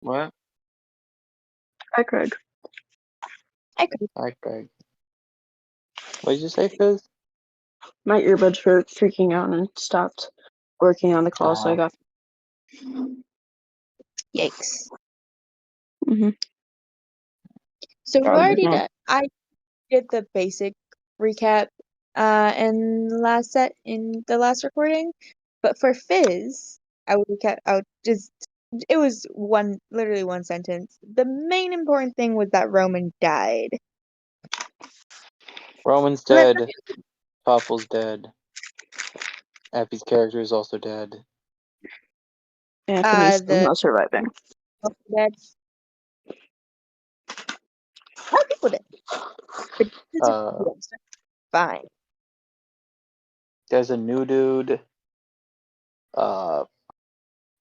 What? Hi, Craig. Hi, Craig. What did you say, Fizz? My earbuds were freaking out and stopped working on the call, so I got. Yikes. Mhm. So we've Probably already not. done. I did the basic recap in the last recording, but for Fizz, I would recap. It was literally one sentence. The main important thing was that Roman died. Roman's dead. Topple's dead. Effie's character is also dead. Anthony's the not surviving. dead. A lot of people did. But fine. There's a new dude.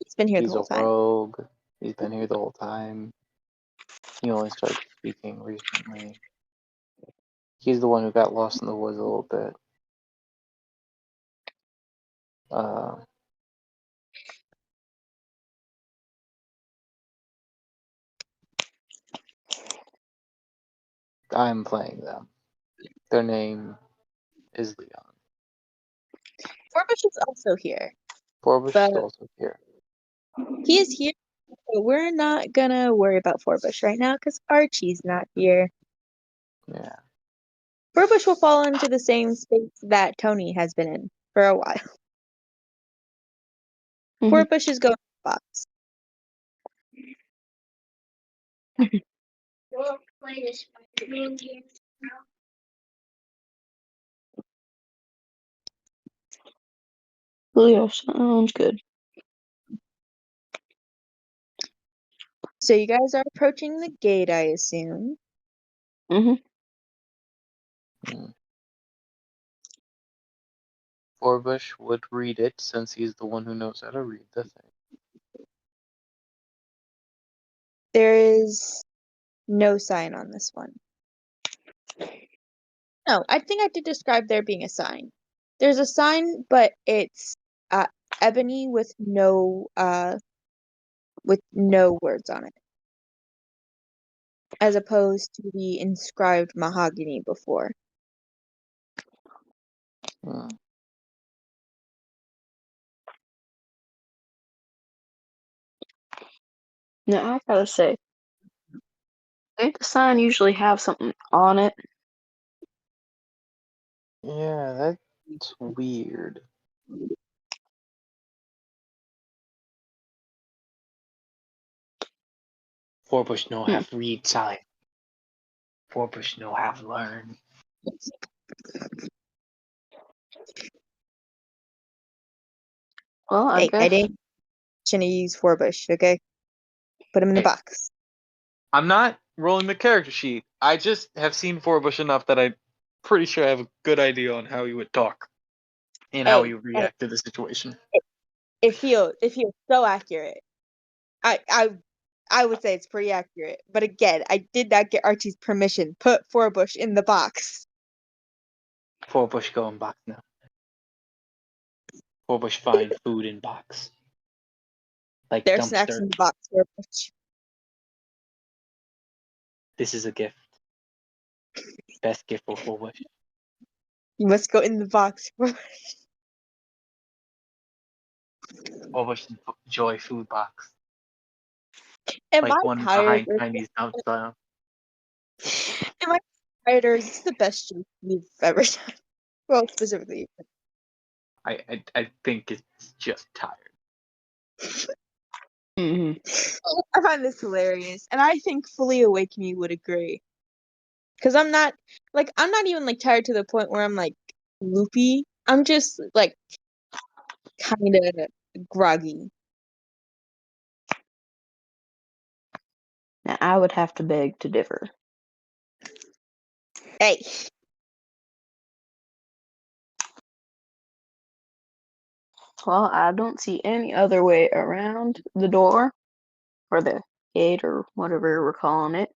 He's been here the He's a whole time. rogue. He's been here the whole time. He only started speaking recently. He's the one who got lost in the woods a little bit. I'm playing them. Their name is Leon. Forbush is also here. Forbush But is also here. he is here, but we're not gonna worry about Forbush right now because Archie's not here. Yeah. Forbush will fall into the same space that Tony has been in for a while. Mhm. Forbush is going to the box. Leo, sounds good. So you guys are approaching the gate, I assume. Mhm. Forbush would read it since he's the one who knows how to read the thing. There is no sign on this one. No, I think I did describe there being a sign. There's a sign, but it's ebony with no words on it, as opposed to the inscribed mahogany before. Now I gotta say, I think the sign usually have something on it. Yeah, that's weird. Forbush know how to read sign. Forbush know how to learn. Well, I Hey, guess. I didn't use Forbush, okay? Put him in the box. I'm not rolling the character sheet. I just have seen Forbush enough that I'm pretty sure I have a good idea on how he would talk and how he would react to the situation. It feels so accurate. I would say it's pretty accurate. But again, I did not get Archie's permission. Put Forbush in the box. Forbush going box now. Forbush find food in box. Like There's dumpster. snacks in the box, Forbush. This is a gift. Best gift for Forbush. You must go in the box, Forbush. Forbush enjoy food box. Am Like I one tired? behind Chinese style. Am I tired, or is this the best joke you've ever done? Well, specifically. I think it's just tired. I find this hilarious, and I think Fully Awake Me would agree. Because I'm not even like tired to the point where I'm like loopy. I'm just like kind of groggy. Now I would have to beg to differ. Hey. Well, I don't see any other way around the door, or the gate, or whatever we're calling it.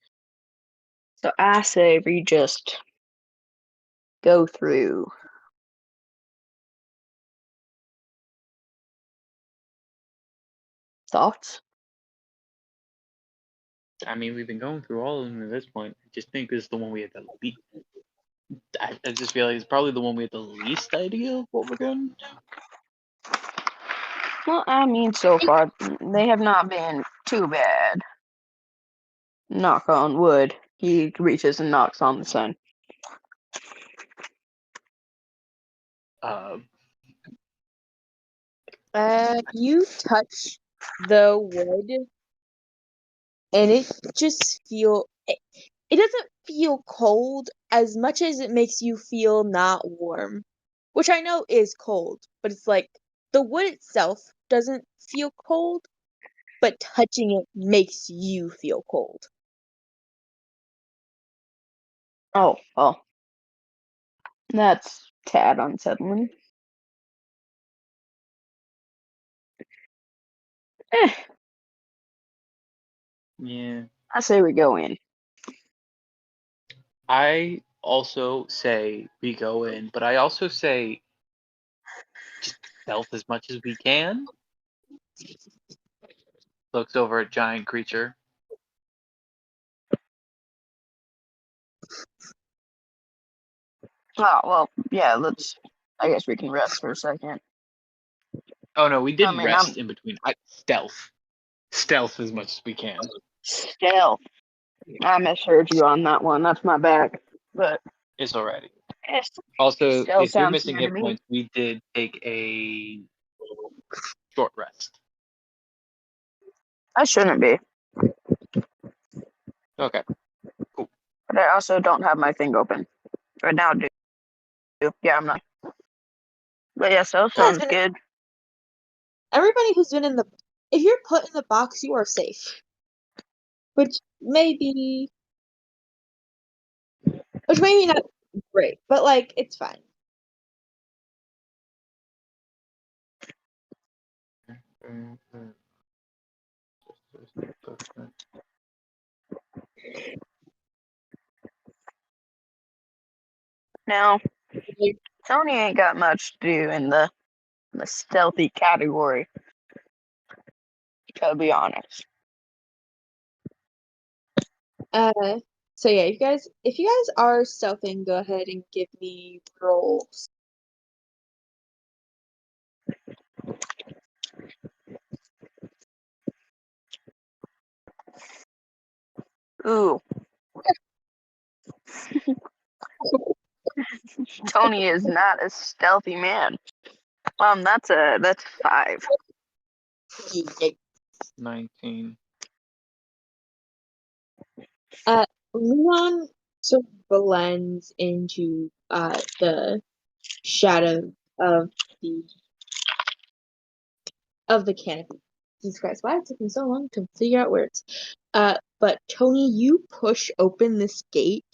So I say we just go through. Thoughts? I mean, we've been going through all of them at this point. I just think this is the one we had the least. I just feel like it's probably the one we had the least idea of what we're going to do. Well, I mean, so far, they have not been too bad. Knock on wood. He reaches and knocks on the sun. You touch the wood, and it just it doesn't feel cold as much as it makes you feel not warm, which I know is cold, but it's like the wood itself doesn't feel cold, but touching it makes you feel cold. Oh, well. That's tad unsettling. Yeah. I say we go in. I also say we go in, but I also say just stealth as much as we can. Looks over at giant creature. Oh, well, yeah, I guess we can rest for a second. Oh no, we didn't mean, rest in between. Stealth. Stealth as much as we can. Stealth. I misheard you on that one. That's my bad. But It's alrighty. yes, Also, stealth if you're sounds missing good to hit me. points, we did take a short rest. I shouldn't be. Okay. But I also don't have my thing open. Right now, I do. Yeah, I'm not. But yeah, stealth Guys, sounds good. everybody who's been if you're put in the box, you are safe. Which may be not great, but like it's fine. Now, Tony ain't got much to do in the stealthy category, to be honest. So yeah, if you guys are stealthing, go ahead and give me rolls. Ooh. Tony is not a stealthy man. That's 5. 19. Leon sort of blends into the shadow of the canopy. Jesus Christ, why it took me so long to figure out words? But Tony, you push open this gate,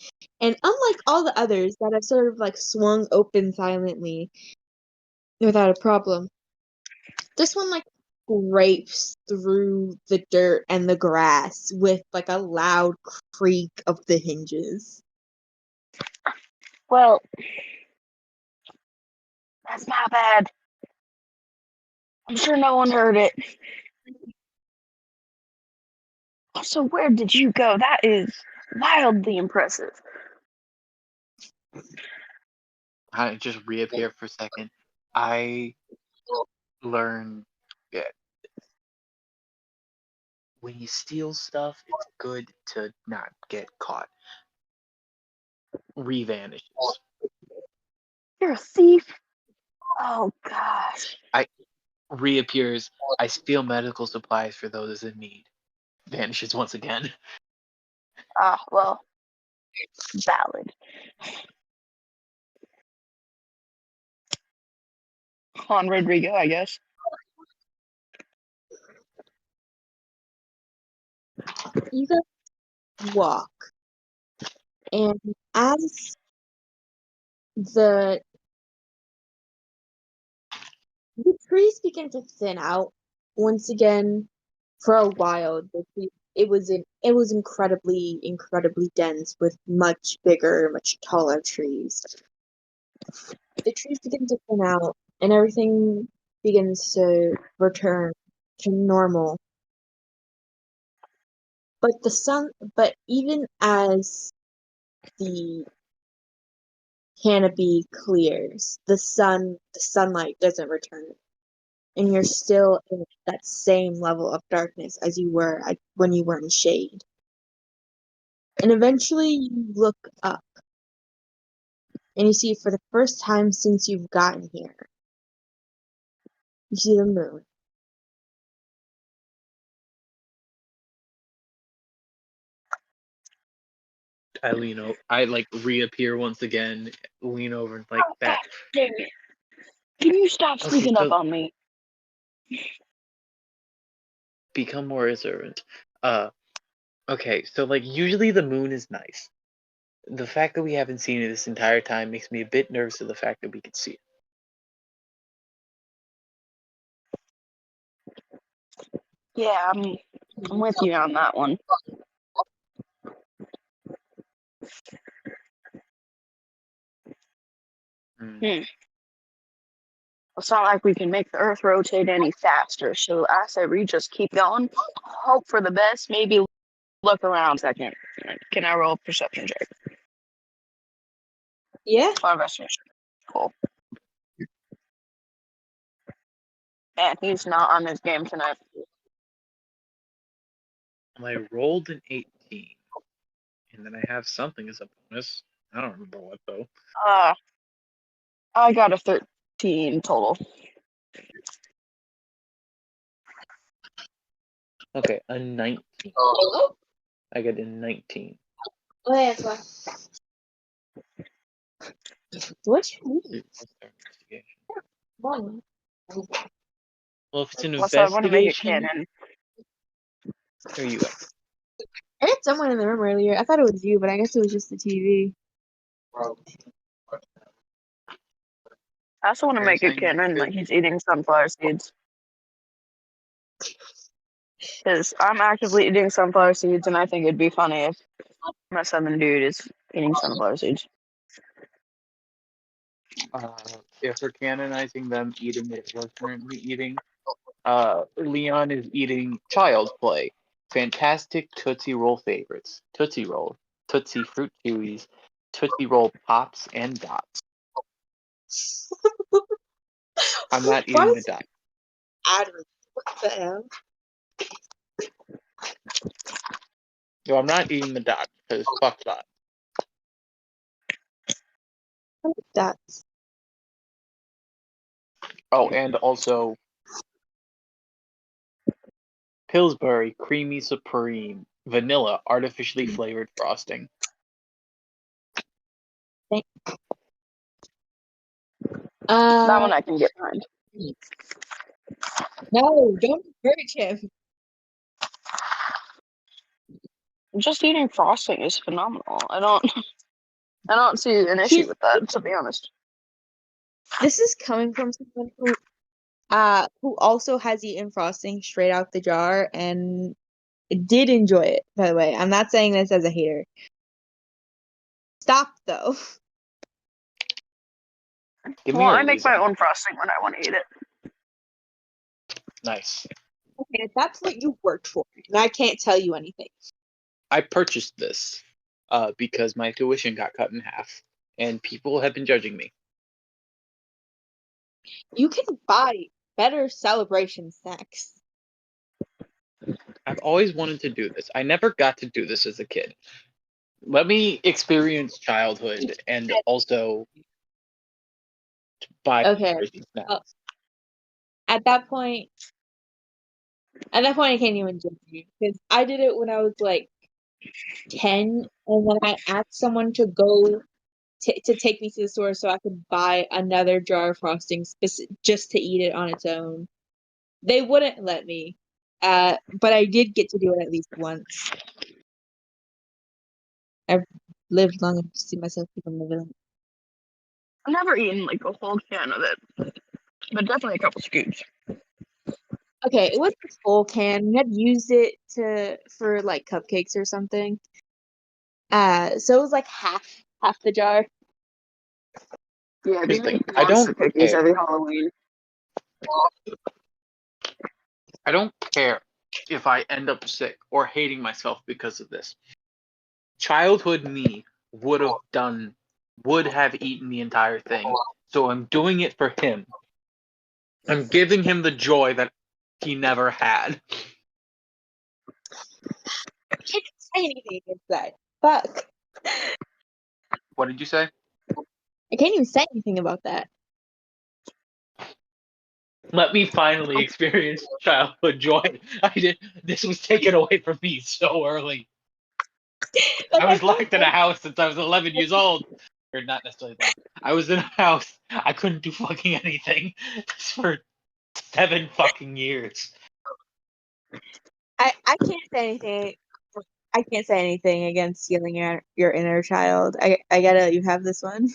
and unlike all the others that have sort of like swung open silently without a problem, this one like scrapes through the dirt and the grass with like a loud creak of the hinges. Well, that's not bad. I'm sure no one heard it. Also, where did you go? That is wildly impressive. I just reappear for a second. I learned that when you steal stuff, it's good to not get caught. Revanishes. You're a thief? Oh, gosh. Reappears. I steal medical supplies for those in need. Vanishes once again. Ah, well, valid. On Rodrigo, I guess. You guys walk, and as the trees begin to thin out once again. For a while, it was incredibly dense with much bigger, much taller trees. The trees begin to thin out, and everything begins to return to normal. But even as the canopy clears, the sunlight doesn't return, and you're still in that same level of darkness as you were when you were in shade. And eventually you look up, and you see for the first time since you've gotten here, you see the moon. I lean over. I like reappear once again. Lean over and like that. Dang it. Can you stop Okay, sneaking up so on me? become more observant. Okay, so like usually the moon is nice. The fact that we haven't seen it this entire time makes me a bit nervous of the fact that we could see it. Yeah, I'm with you on that one. It's not like we can make the Earth rotate any faster, so I say we just keep going, hope for the best, maybe look around a second. Can I roll a perception check? Yeah. Or investigation? Cool. Man, he's not on his game tonight. I rolled an 18, and then I have something as a bonus. I don't remember what though. I got a 13 total. Okay, a 19. Oh, I got a 19. yeah, that's why. What? What's their investigation? Well, Well, if it's an Plus, I want to make it investigation, canon. there you go. I had someone in the room earlier. I thought it was you, but I guess it was just the TV. I also want to make it canon, like he's eating sunflower seeds. Because I'm actively eating sunflower seeds, and I think it'd be funny if my southern dude is eating sunflower seeds. If we're canonizing them eating what we're currently eating, Leon is eating Child's Play. Fantastic Tootsie Roll favorites. Tootsie Roll, Tootsie Fruit Chewies, Tootsie Roll Pops, and Dots. I'm not eating the Dots. What the hell? No, I'm not eating the Dots, because fuck Dots. Dots. Oh, and also Pillsbury Creamy Supreme Vanilla Artificially Flavored Frosting. That one I can get behind. No, don't encourage him. Just eating frosting is phenomenal. I don't see an issue with that, to be honest. This is coming from someone who also has eaten frosting straight out the jar and did enjoy it, by the way. I'm not saying this as a hater. Stop, though. Give me Well, a I make reason. my own frosting when I want to eat it. Nice. Okay, if that's what you worked for, and I can't tell you anything. I purchased this because my tuition got cut in half, and people have been judging me. You can buy better celebration snacks. I've always wanted to do this. I never got to do this as a kid. Let me experience childhood and also buy celebration snacks. Well, at that point, I can't even judge you because I did it when I was like 10, and then I asked someone to go to take me to the store so I could buy another jar of frosting just to eat it on its own. They wouldn't let me, but I did get to do it at least once. I've lived long enough to see myself become the villain. I've never eaten like a whole can of it, but definitely a couple scoops. Okay, it was a full can. We had used it for like cupcakes or something. So it was like half the jar. Yeah, Here's the thing. I don't cookies care. every Halloween. I don't care if I end up sick or hating myself because of this. Childhood me would have eaten the entire thing. So I'm doing it for him. I'm giving him the joy that he never had. I can't say anything against that. Fuck. What did you say? I can't even say anything about that. Let me finally experience childhood joy. This was taken away from me so early. Like, I I was feel locked in a house since I was 11 years old. Or not necessarily that. I was in a house. I couldn't do fucking anything for 7 fucking years. I can't say anything. I can't say anything against stealing your inner child. I gotta let you have this one.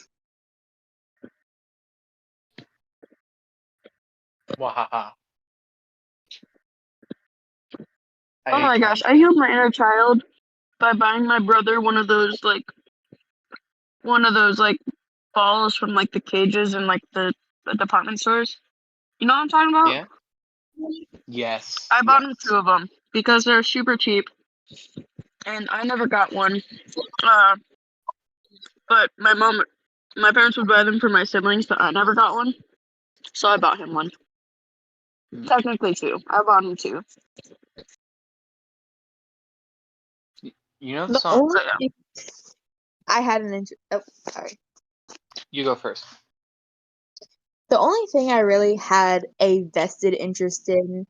Wahaha. Oh my gosh, I healed my inner child by buying my brother one of those balls from like the cages in like the department stores. You know what I'm talking about? Yeah. Yes. I bought him yes. 2 of them because they're super cheap, and I never got one. But my parents would buy them for my siblings, but I never got one, so I bought him one. Technically 2. I bought him 2. You know the The song? only thing I had sorry. You go first. The only thing I really had a vested interest in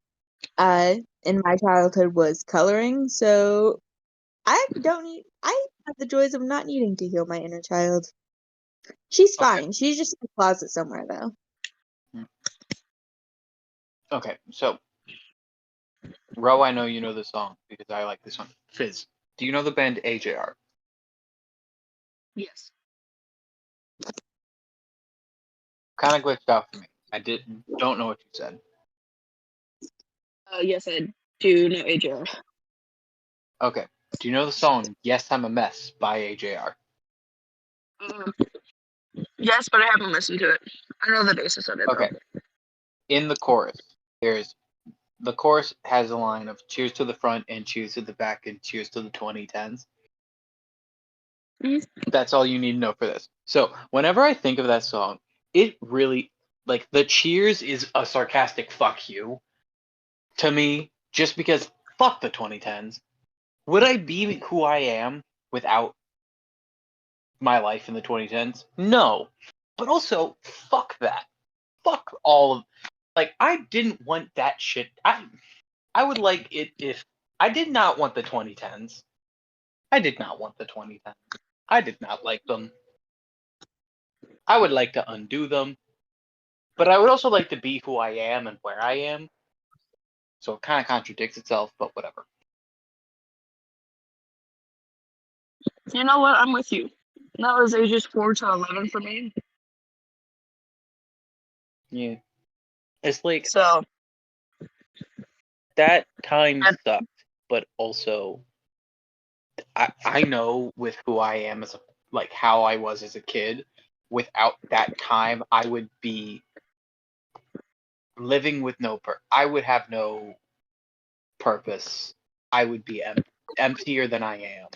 my childhood was coloring, so I have the joys of not needing to heal my inner child. She's Okay. fine. She's just in the closet somewhere though. Okay, so Ro, I know you know this song because I like this one. Fizz. Do you know the band AJR? Yes. Kind of glitched out for me. I don't know what you said. Yes, I do know AJR. Okay. Do you know the song Yes, I'm a Mess by AJR? Yes, but I haven't listened to it. I know the basis of it. Okay. In the chorus, the chorus has a line of cheers to the front and cheers to the back and cheers to the 2010s. Mhm. That's all you need to know for this. So whenever I think of that song, it really, like, the cheers is a sarcastic fuck you to me, just because fuck the 2010s. Would I be who I am without my life in the 2010s? No. But also, fuck that. Fuck all of, like, I didn't want that shit. I would like it if I did not want the 2010s. I did not want the 2010s. I did not like them. I would like to undo them. But I would also like to be who I am and where I am. So it kind of contradicts itself, but whatever. You know what? I'm with you. That was ages 4 to 11 for me. Yeah. It's like, So that time sucked, but also I know with who I am as like how I was as a kid, without that time I would be living with I would have no purpose. I would be emptier than I am.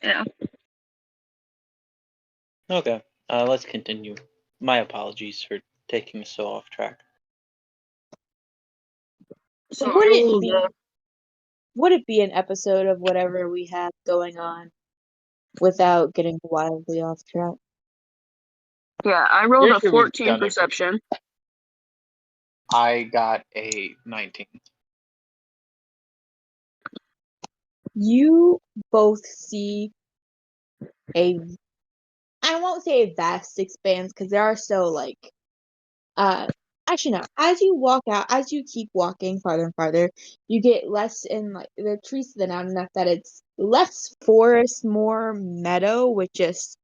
yeah. Okay, let's continue. My apologies for taking us so off track. So I will. Would it be an episode of whatever we have going on without getting wildly off track? Yeah, I rolled a Usually we've 14 done it. perception. I got a 19. You both see I won't say a vast expanse because there are still like actually no. As you walk out, as you keep walking farther and farther, you get less in like the trees thin out enough that it's less forest, more meadow with just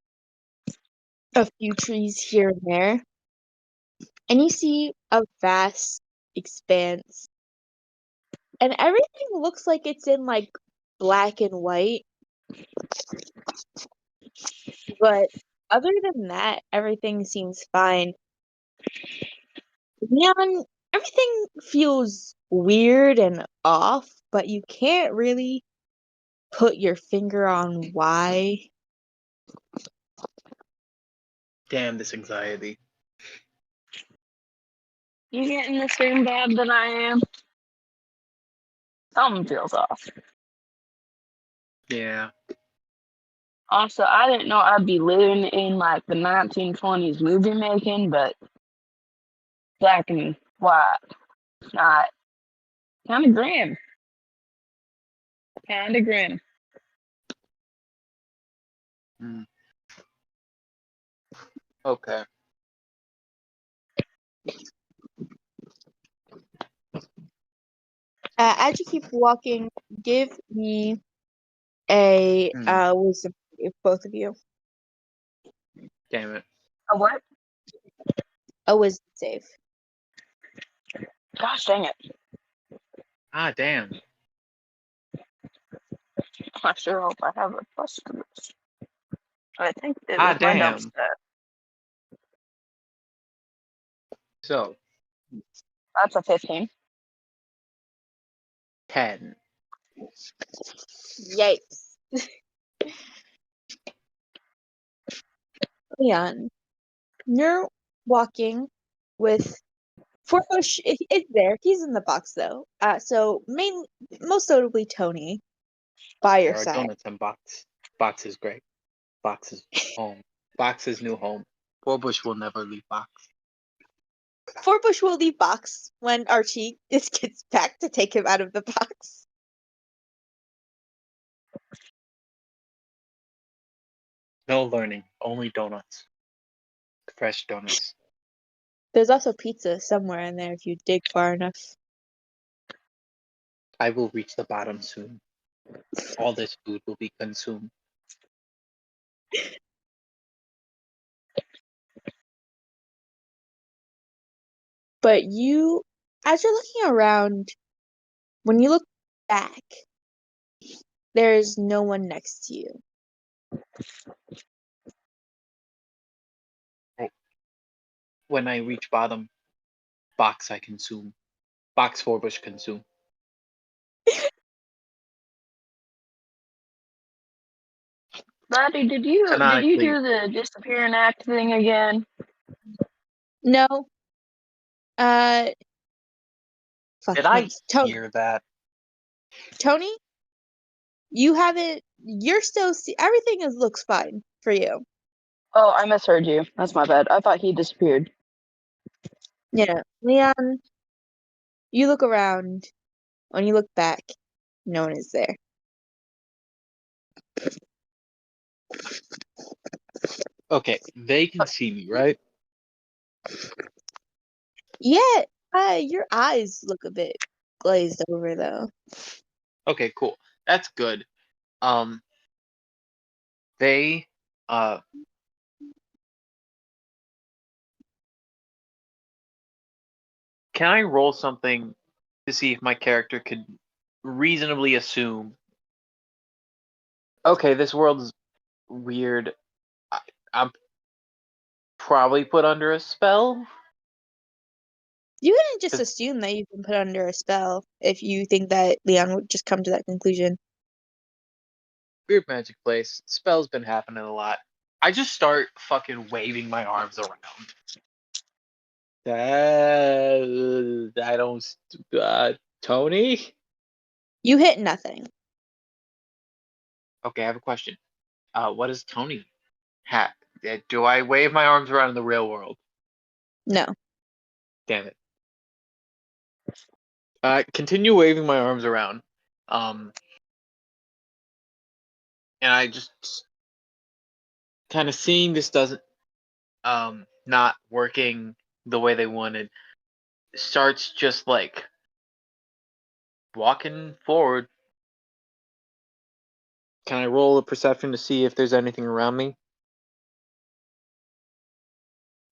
a few trees here and there. And you see a vast expanse. And everything looks like it's in like black and white. But other than that, everything seems fine. Leon, everything feels weird and off, but you can't really put your finger on why. Damn this anxiety. You getting the same vibe that I am? Something feels off. Yeah. Also, I didn't know I'd be living in like the 1920s movie making, but black and white, not kind of grim. Kind of grim. Mm. Okay. As you keep walking, give me a wisdom save, both of you. Damn it. A what? A wisdom save. Gosh dang it. Ah, damn. I sure hope I have a plus to this. I think it Ah, was my dump damn. stat. So, That's a 15. 10. Yikes. Leon, you're walking with Forbush is there. He's in the box though. So most notably Tony by your There are side. donuts in box. Box is great. Box is home. Box is new home. Bush will never leave box. Forbush will leave box when Archie gets back to take him out of the box. No learning. Only donuts. Fresh donuts. There's also pizza somewhere in there if you dig far enough. I will reach the bottom soon. All this food will be consumed. But you, as you're looking around, when you look back, there's no one next to you. When I reach bottom, box I consume. Box Bush consume. Buddy, did you Canonically, do the disappearing act thing again? No. Fuck did I me. Tony. hear that? Tony, you haven't. You're still. Everything looks fine for you. Oh, I misheard you. That's my bad. I thought he disappeared. Yeah, Leon. You look around. When you look back, no one is there. Okay, they can see me, right? Yeah, your eyes look a bit glazed over though. Okay, cool. That's good. They can I roll something to see if my character could reasonably assume, okay, this world is weird. I'm probably put under a spell. You wouldn't just 'Cause assume that you've been put under a spell if you think that Leon would just come to that conclusion. weird magic place. Spells been happening a lot. I just start fucking waving my arms around. I don't. Tony? You hit nothing. Okay, I have a question. What does Tony have? Do I wave my arms around in the real world? No. Damn it. Continue waving my arms around. And I just kind of seeing this doesn't not working the way they wanted, starts just like walking forward. Can I roll a perception to see if there's anything around me?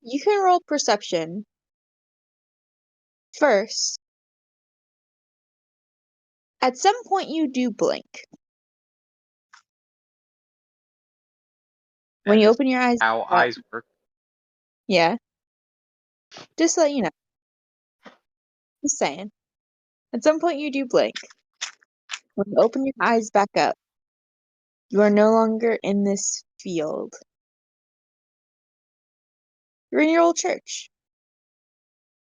You can roll perception. First, at some point you do blink. When That you is open your eyes, how eyes work. yeah, just so you know. Just saying. At some point, you do blink. When you open your eyes back up, you are no longer in this field. You're in your old church.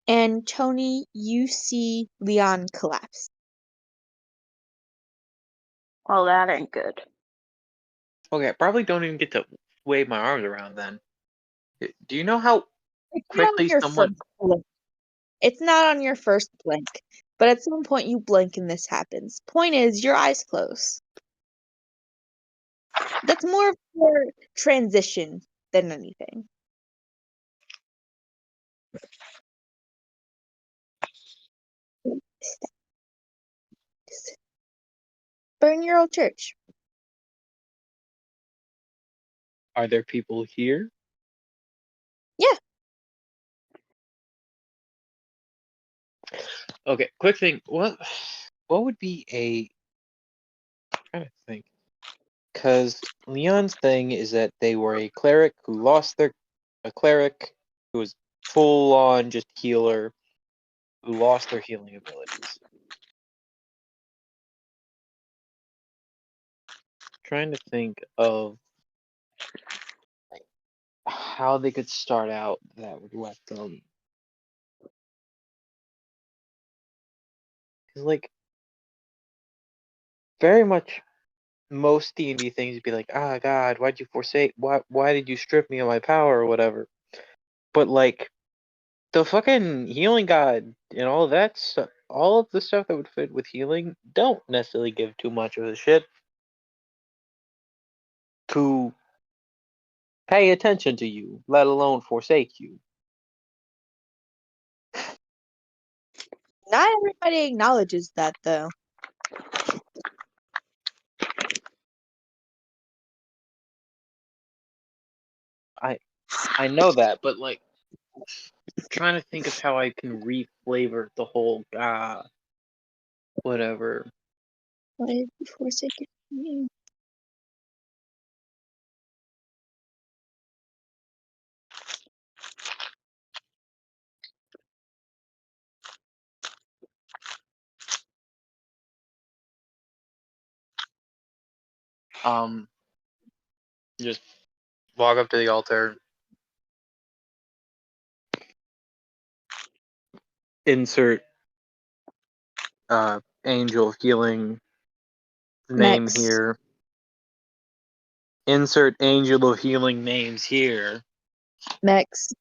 And Tony, you see Leon collapse. Well, that ain't good. Okay, I probably don't even get to wave my arms around then. Do you know how It's not on quickly your someone? first blink. It's not on your first blink. But at some point, you blink and this happens. Point is, your eyes close. That's more of your transition than anything. Burn your old church. Are there people here? Yeah. Okay, quick thing. What would be a? I'm trying to think. Because Leon's thing is that they were a cleric who lost a cleric who was full on just healer who lost their healing abilities. Trying to think of how they could start out that would let them. Because like very much most D&D things would be like, ah, God, why'd you forsake? Why did you strip me of my power or whatever? But like the fucking healing god and all of that stuff, all of the stuff that would fit with healing, don't necessarily give too much of a shit to pay attention to you, let alone forsake you. Not everybody acknowledges that, though. I know that, but like trying to think of how I can reflavor the whole whatever. Why did you forsake me? Just walk up to the altar, insert angel of healing name Next. here. Insert angel of healing names here. Next.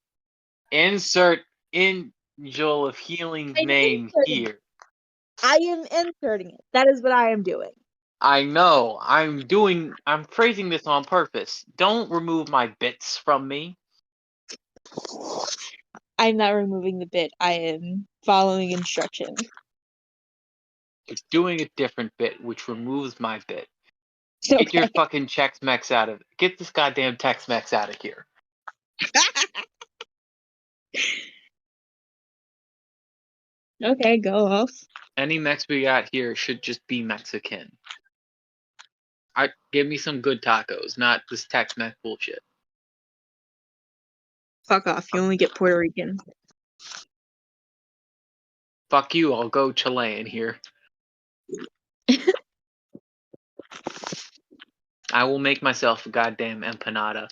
Insert angel of healing I'm name inserting here. I am inserting it. That is what I am doing. I know. I'm phrasing this on purpose. Don't remove my bits from me. I'm not removing the bit. I am following instruction. You're doing a different bit, which removes my bit. Okay. Get your fucking Tex-Mex out of it. Get this goddamn Tex-Mex out of here. Okay, go off. Any Mex we got here should just be Mexican. Give me some good tacos, not this Tex-Mex bullshit. Fuck off. You only get Puerto Rican. Fuck you, I'll go Chilean here. I will make myself a goddamn empanada.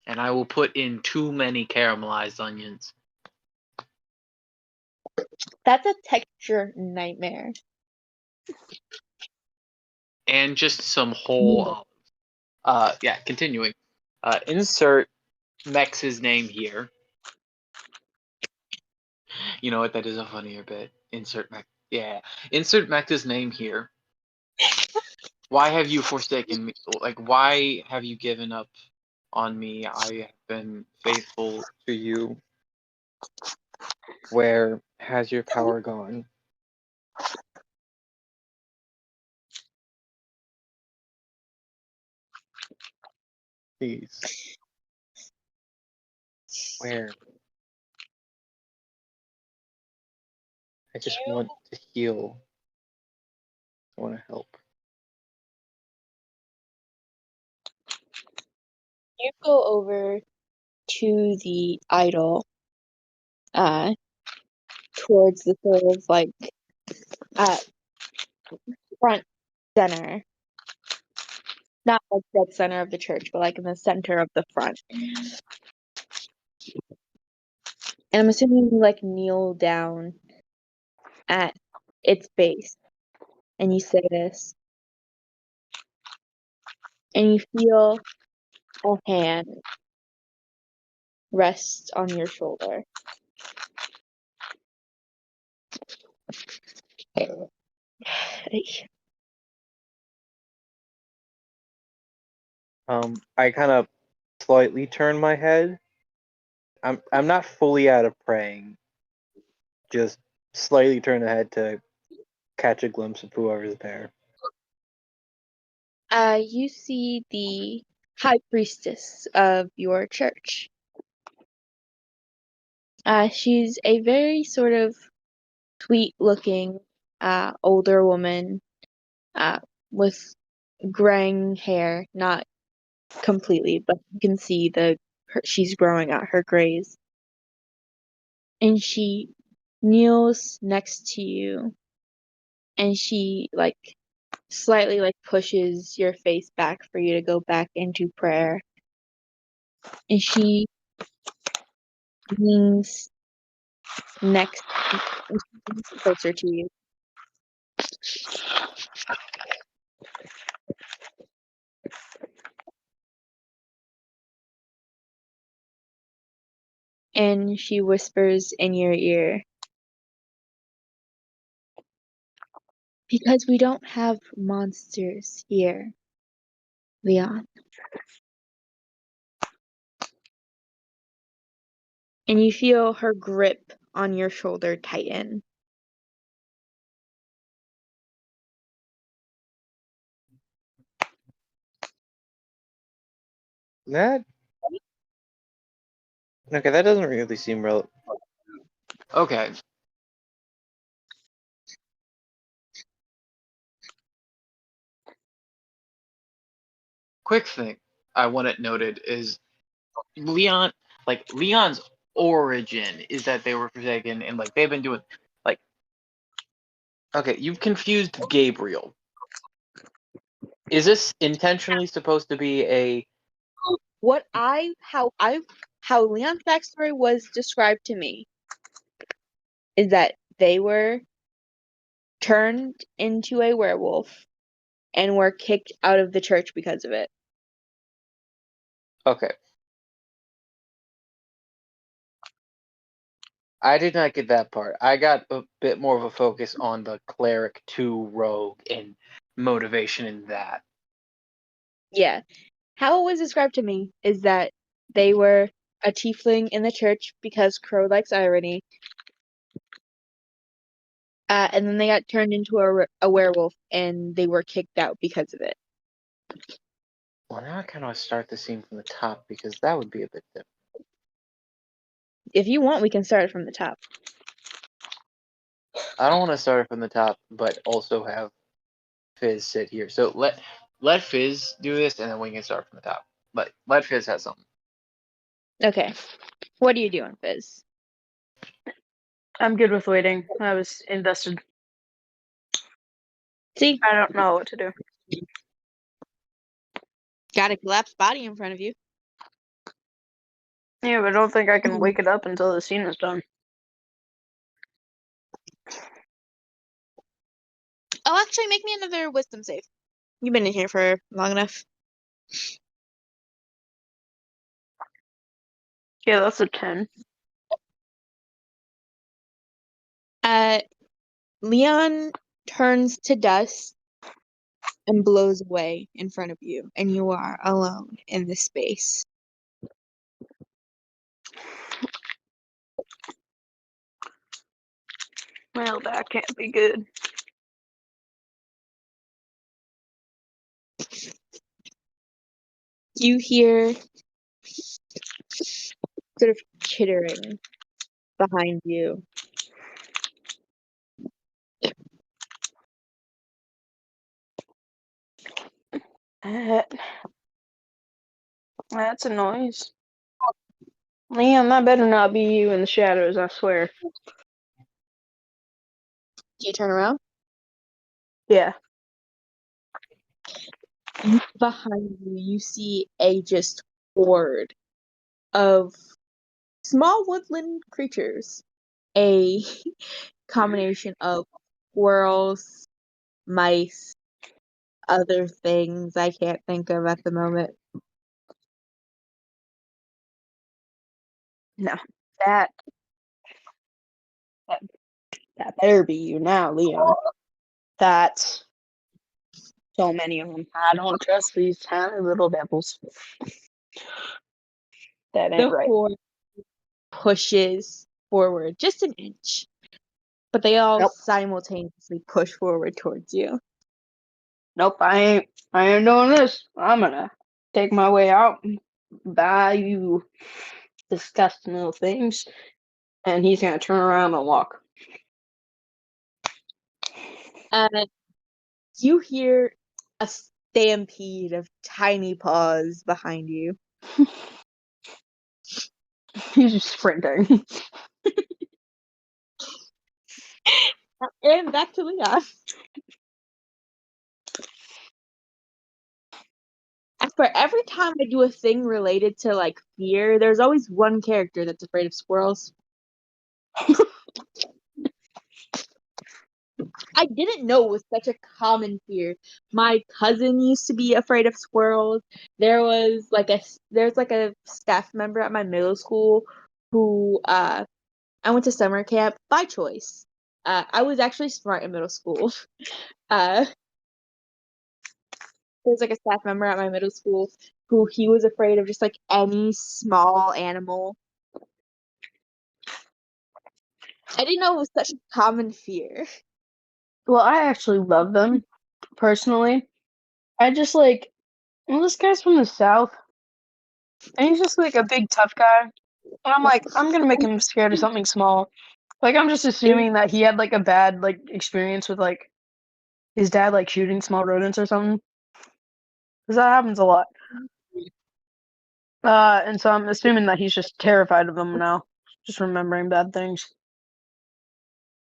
And I will put in too many caramelized onions. That's a texture nightmare. And just some whole olives. Yeah, continuing. Insert Mex's name here. You know what? That is a funnier bit. Insert Mex. Yeah. Insert Mex's name here. Why have you forsaken me? Like, why have you given up on me? I have been faithful to you. Where has your power gone? Please. Where? I just want to heal. I want to help. You go over to the idol, towards the sort of like uh front center. Not like dead center of the church, but like in the center of the front. And I'm assuming you like kneel down at its base and you say this. And you feel a hand rest on your shoulder. I kind of slightly turn my head. I'm not fully out of praying. Just slightly turn the head to catch a glimpse of whoever's there. You see the high priestess of your church. She's a very sort of sweet-looking, older woman, with graying hair, not completely, but you can see she's growing out her grays. And she kneels next to you, and she like slightly like pushes your face back for you to go back into prayer. And she leans next closer to you. And she whispers in your ear, because we don't have monsters here, Leon. And you feel her grip on your shoulder tighten. That okay? That doesn't really seem real. Okay. Quick thing I want it noted is Leon. Like Leon's origin is that they were forsaken, and like they've been doing like. Okay, you've confused Gabriel. Is this intentionally supposed to be a? How Leon's backstory was described to me is that they were turned into a werewolf and were kicked out of the church because of it. Okay. I did not get that part. I got a bit more of a focus on the cleric to rogue and motivation in that. Yeah. How it was described to me is that they were a tiefling in the church because Crow likes irony. And then they got turned into a werewolf and they were kicked out because of it. Well, now I kind of want to start the scene from the top because that would be a bit different. If you want, we can start it from the top. I don't want to start it from the top, but also have Fizz sit here. So let Fizz do this, and then we can start from the top. But let Fizz have something. Okay. What are you doing, Fizz? I'm good with waiting. I was invested. See? I don't know what to do. Got a collapsed body in front of you. Yeah, but I don't think I can wake it up until the scene is done. Oh, actually, make me another wisdom save. You've been in here for long enough. Yeah, that's a 10. Leon turns to dust and blows away in front of you, and you are alone in this space. Well, that can't be good. You hear sort of chittering behind you. Uh, That's a noise. Liam, that better not be you in the shadows, I swear. Do you turn around? Yeah. Behind you, you see a just horde of small woodland creatures. A combination of squirrels, mice, other things I can't think of at the moment. No. That better be you now, Liam. That's so many of them. I don't trust these tiny little devils. That ain't The right. horde pushes forward just an inch, but they all Nope. simultaneously push forward towards you. Nope, I ain't doing this. I'm gonna take my way out, buy you disgusting little things, and he's gonna turn around and walk. And you hear a stampede of tiny paws behind you. He's just sprinting. And back to Leon. And for every time I do a thing related to like fear, there's always one character that's afraid of squirrels. I didn't know it was such a common fear. My cousin used to be afraid of squirrels. There's like a staff member at my middle school who I went to summer camp by choice. I was actually smart in middle school. Uh there's like a staff member at my middle school who he was afraid of just like any small animal. I didn't know it was such a common fear. Well, I actually love them, personally. I just like, well, this guy's from the South, and he's just like a big tough guy. And I'm like, I'm gonna make him scared of something small. Like, I'm just assuming that he had like a bad like experience with like his dad like shooting small rodents or something. Because that happens a lot. And so I'm assuming that he's just terrified of them now. Just remembering bad things.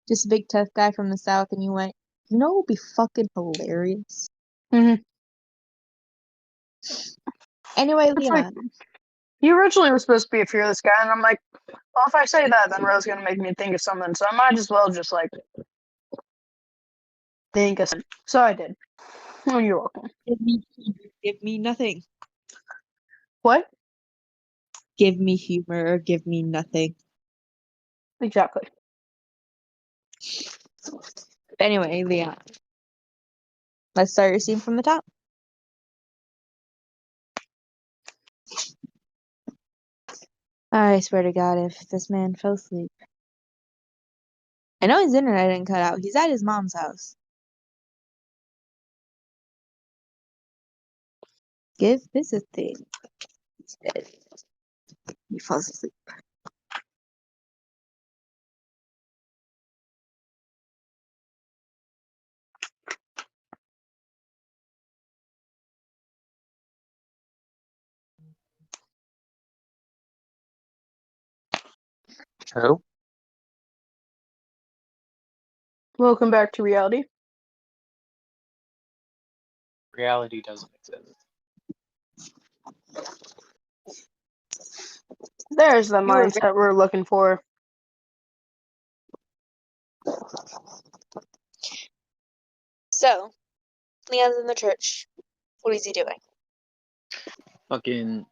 Just a big tough guy from the South, and you went, you know what would be fucking hilarious? Mm-hmm. Anyway, It's like, Leon. he originally was supposed to be a fearless guy, and I'm like, well, if I say that, then Ro's gonna make me think of something, so I might as well just like think of something. So I did. Oh, you're welcome. Give me nothing. What? Give me humor or give me nothing. Exactly. Anyway, Leon. Let's start your scene from the top. I swear to God, if this man fell asleep. I know his internet didn't cut out. He's at his mom's house. Give this a thing. He's dead. He falls asleep. Who? Welcome back to reality. Reality doesn't exist. There's the You were mindset we're looking for. So, Leon's in the church. What is he doing? Fucking.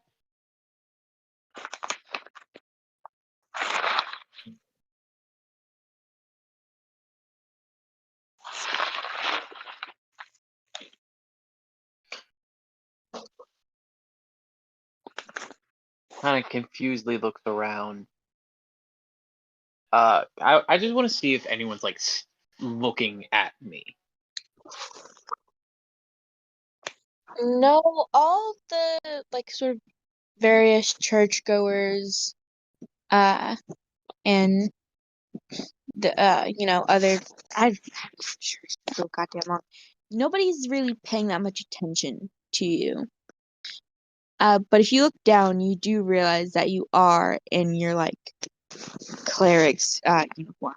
Kind of confusedly looks around. I just want to see if anyone's like looking at me. No, all the like sort of various churchgoers, and the other I'm sure it's so goddamn long. Nobody's really paying that much attention to you. But if you look down, you do realize that you are in your like cleric's uniform.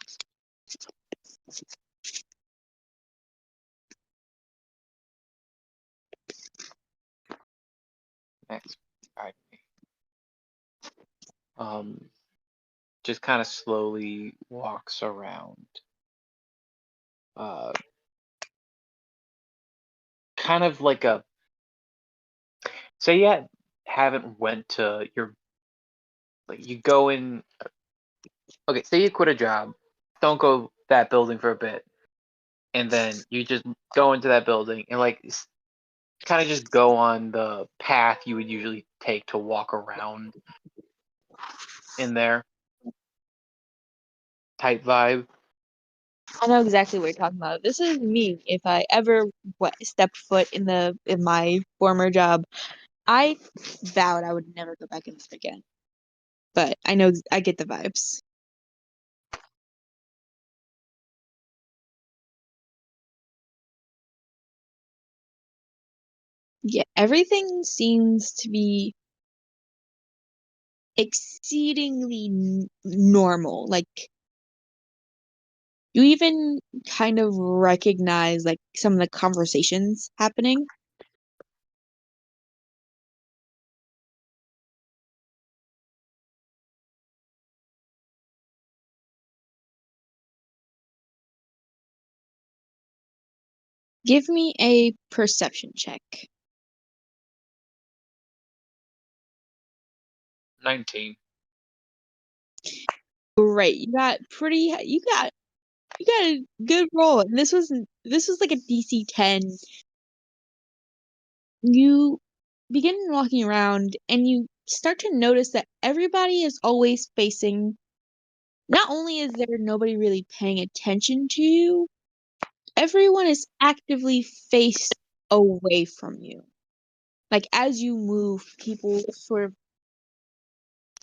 Next. Alright. Just kind of slowly walks around. Kind of like a say you haven't went to your like you go in okay, say you quit a job, don't go that building for a bit, and then you just go into that building and like kind of just go on the path you would usually take to walk around in there type vibe. I know exactly what you're talking about. This is me. If I ever stepped foot in my former job, I vowed I would never go back in this again. But I know I get the vibes. Yeah, everything seems to be exceedingly normal. Like you even kind of recognize like some of the conversations happening. Give me a perception check. 19. Great. You got a good roll. And this was like a DC 10. You begin walking around and you start to notice that everybody is always facing, not only is there nobody really paying attention to you, everyone is actively faced away from you. Like as you move, people sort of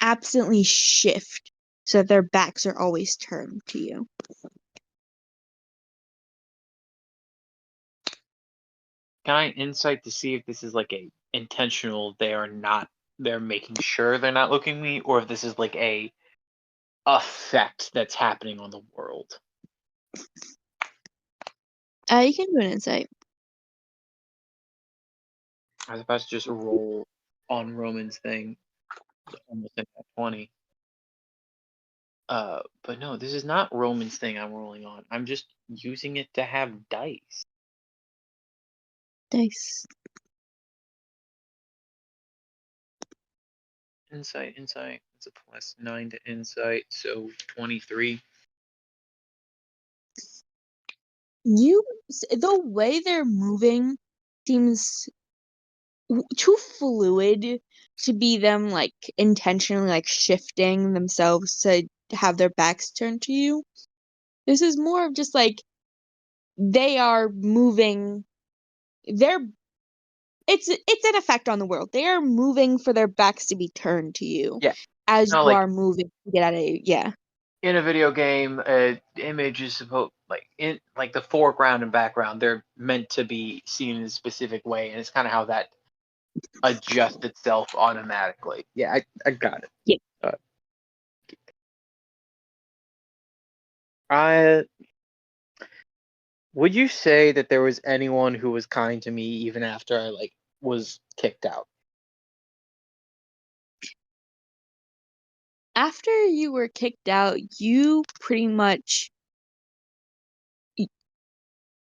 absently shift so that their backs are always turned to you. Can I insight to see if this is like a intentional they're making sure they're not looking at me, or if this is like a effect that's happening on the world? You can do an insight. I was about to just roll on Roman's thing, almost at 20. But no, this is not Roman's thing I'm rolling on. I'm just using it to have dice. Dice. Insight. It's a +9 to insight, so 23. The way they're moving seems too fluid to be them like intentionally like shifting themselves to have their backs turned to you. This is more of just like they are moving. It's an effect on the world. They are moving for their backs to be turned to you Yeah. as No, you like are moving to get out of yeah. in a video game, image is supposed like in like the foreground and background, they're meant to be seen in a specific way, and it's kind of how that adjusts itself automatically. Yeah, I got it. Yeah. I would you say that there was anyone who was kind to me even after I like was kicked out? After you were kicked out, you pretty much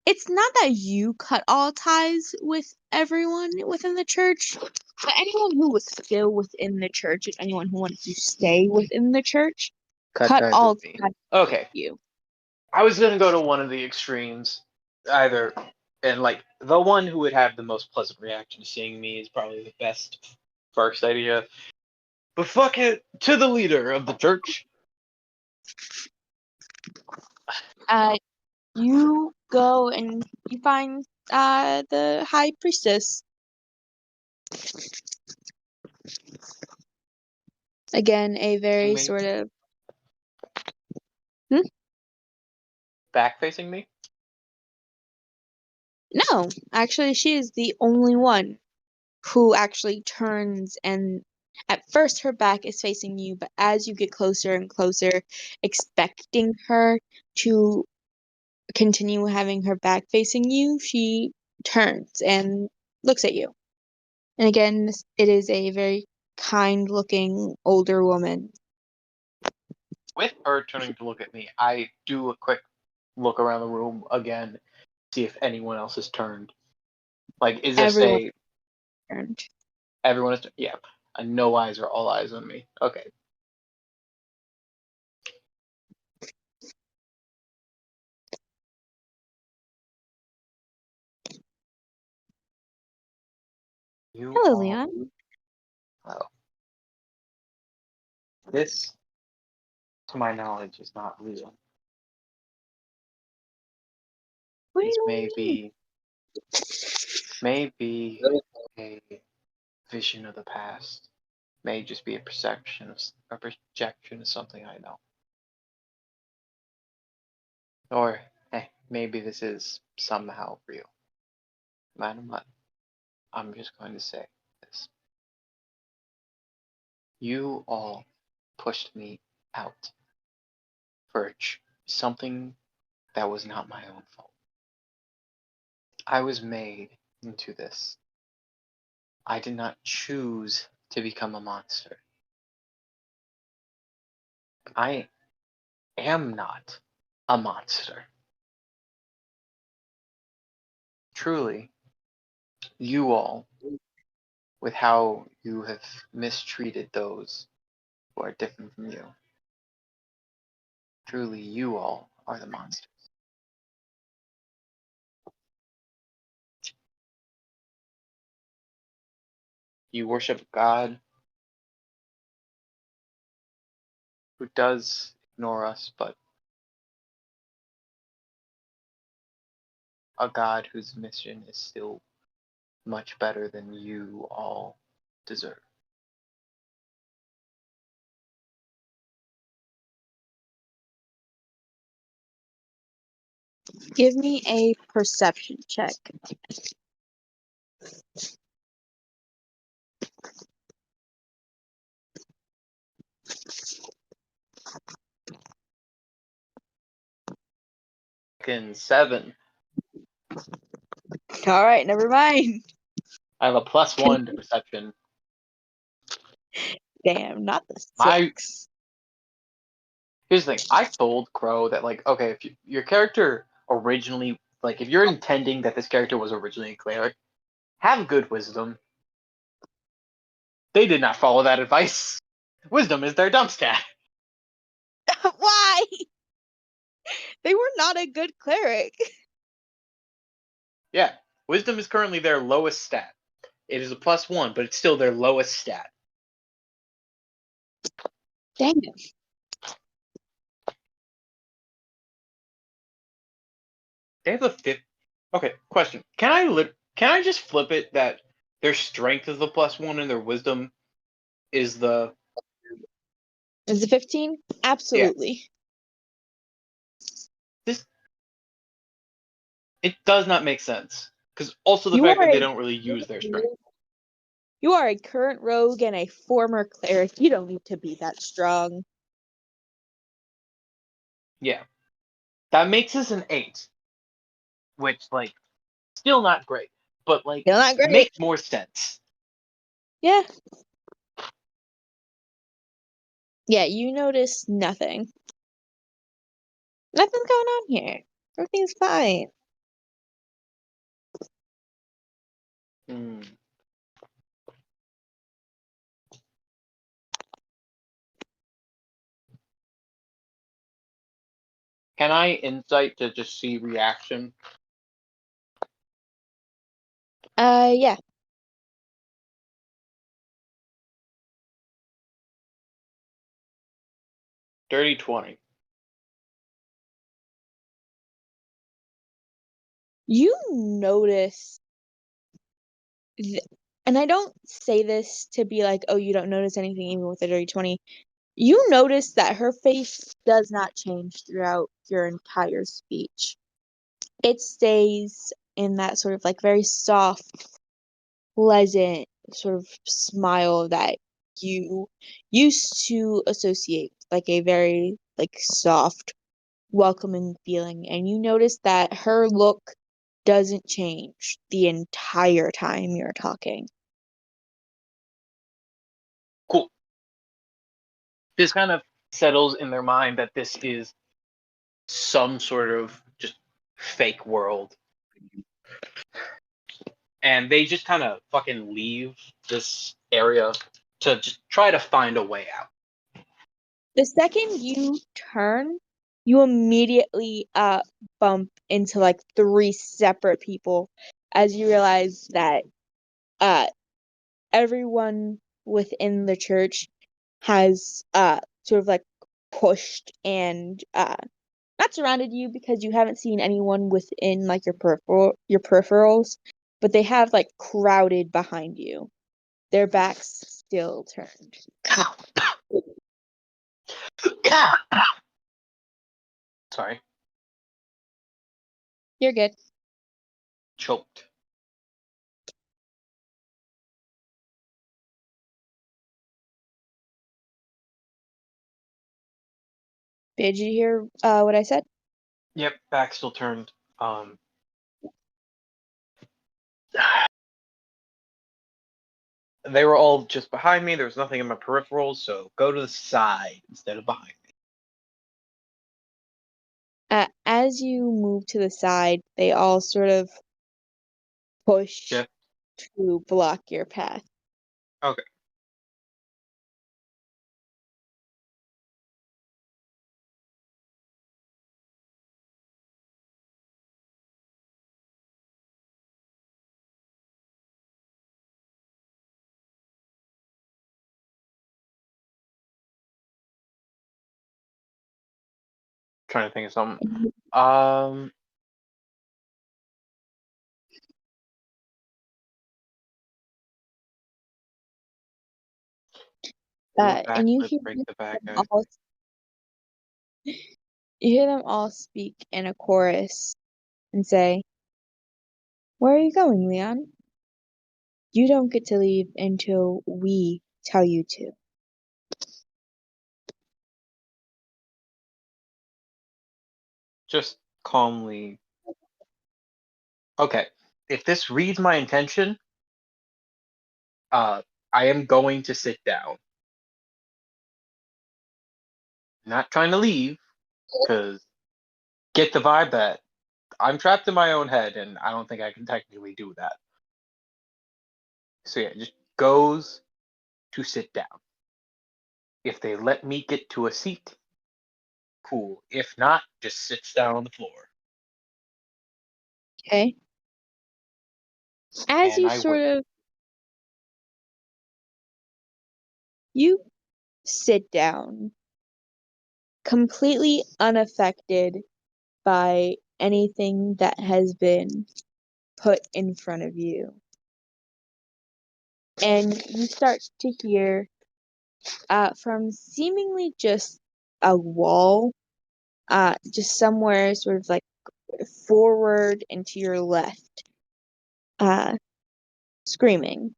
it's not that you cut all ties with everyone within the church, but anyone who was still within the church and anyone who wanted to stay within the church Cut cut ties all with me. ties Okay. with you. I was gonna go to one of the extremes, either, and like the one who would have the most pleasant reaction to seeing me is probably the best first idea. But fuck it, to the leader of the church. You go and you find the high priestess. Again, a very Me. sort of Back facing me. no, actually she is the only one who actually turns, and at first her back is facing you, but as you get closer and closer, expecting her to continue having her back facing you, she turns and looks at you. And again, it is a very kind-looking older woman. With her turning to look at me, I do a quick look around the room again, see if anyone else has turned. Like, is this Everyone turned. everyone is? Yeah, no eyes are all eyes on me. Okay. You Hello, all. Leon. Oh. This, to my knowledge, is not real. What do This you may mean? be a vision of the past. May just be a projection of something I know. Or maybe this is somehow real. Madam, I'm just going to say this. You all pushed me out for something that was not my own fault. I was made into this. I did not choose to become a monster. I am not a monster. Truly, you all, with how you have mistreated those who are different from you, truly, you all are the monsters. You worship God who does ignore us, but a God whose mission is still much better than you all deserve. Give me a perception check. Fucking 7. All right, never mind. I have a +1 to perception. Damn, not the My 6. Here's the thing. I told Crow that, like, okay, if your character originally, like, if you're intending that this character was originally a cleric, have good wisdom. They did not follow that advice. Wisdom is their dump stat. Why? They were not a good cleric. Yeah, wisdom is currently their lowest stat. It is a +1, but it's still their lowest stat. Dang it. They have the 5th. Okay, question. Can I just flip it that their strength is the +1 and their wisdom is the Is it 15? Absolutely. this? It does not make sense because also the You fact are that they a don't really use their strength. you are a current rogue and a former cleric. You don't need to be that strong. Yeah, that makes us an 8, which, like, still not great, but, like, Still not great. makes more sense. Yeah. Yeah, you notice nothing. Nothing's going on here. Everything's fine. Hmm. Can I insight to just see reaction? Yeah. Dirty 20. You notice, and I don't say this to be like, oh, you don't notice anything even with a dirty 20. You notice that her face does not change throughout your entire speech. It stays in that sort of like very soft, pleasant sort of smile that you used to associate, like a very like soft, welcoming feeling, and you notice that her look doesn't change the entire time you're talking. Cool. This kind of settles in their mind that this is some sort of just fake world. And they just kind of fucking leave this area to just try to find a way out. The second you turn, you immediately bump into like three separate people as you realize that uh everyone within the church has sort of like pushed and not surrounded you because you haven't seen anyone within like your peripherals, but they have like crowded behind you. Their backs still turned. Sorry, You're good. choked. Did you hear what I said? Yep, back still turned. They were all just behind me. There was nothing in my peripherals, so go to the side instead of behind me. As you move to the side, they all sort of push Yeah. to block your path. Okay. Trying to think of something. Do a And you backflip, hear break the bad them guy. all, you hear them all speak in a chorus and say, "Where are you going, Leon? You don't get to leave until we tell you to." Just calmly. Okay. If this reads my intention, I am going to sit down. Not trying to leave, because get the vibe that I'm trapped in my own head, and I don't think I can technically do that. So yeah, just goes to sit down. If they let me get to a seat, cool. If not, just sits down on the floor. Okay? As And you I wait. you sit down, completely unaffected by anything that has been put in front of you. And you start to hear from seemingly just a wall, just somewhere sort of like forward and to your left, uh, screaming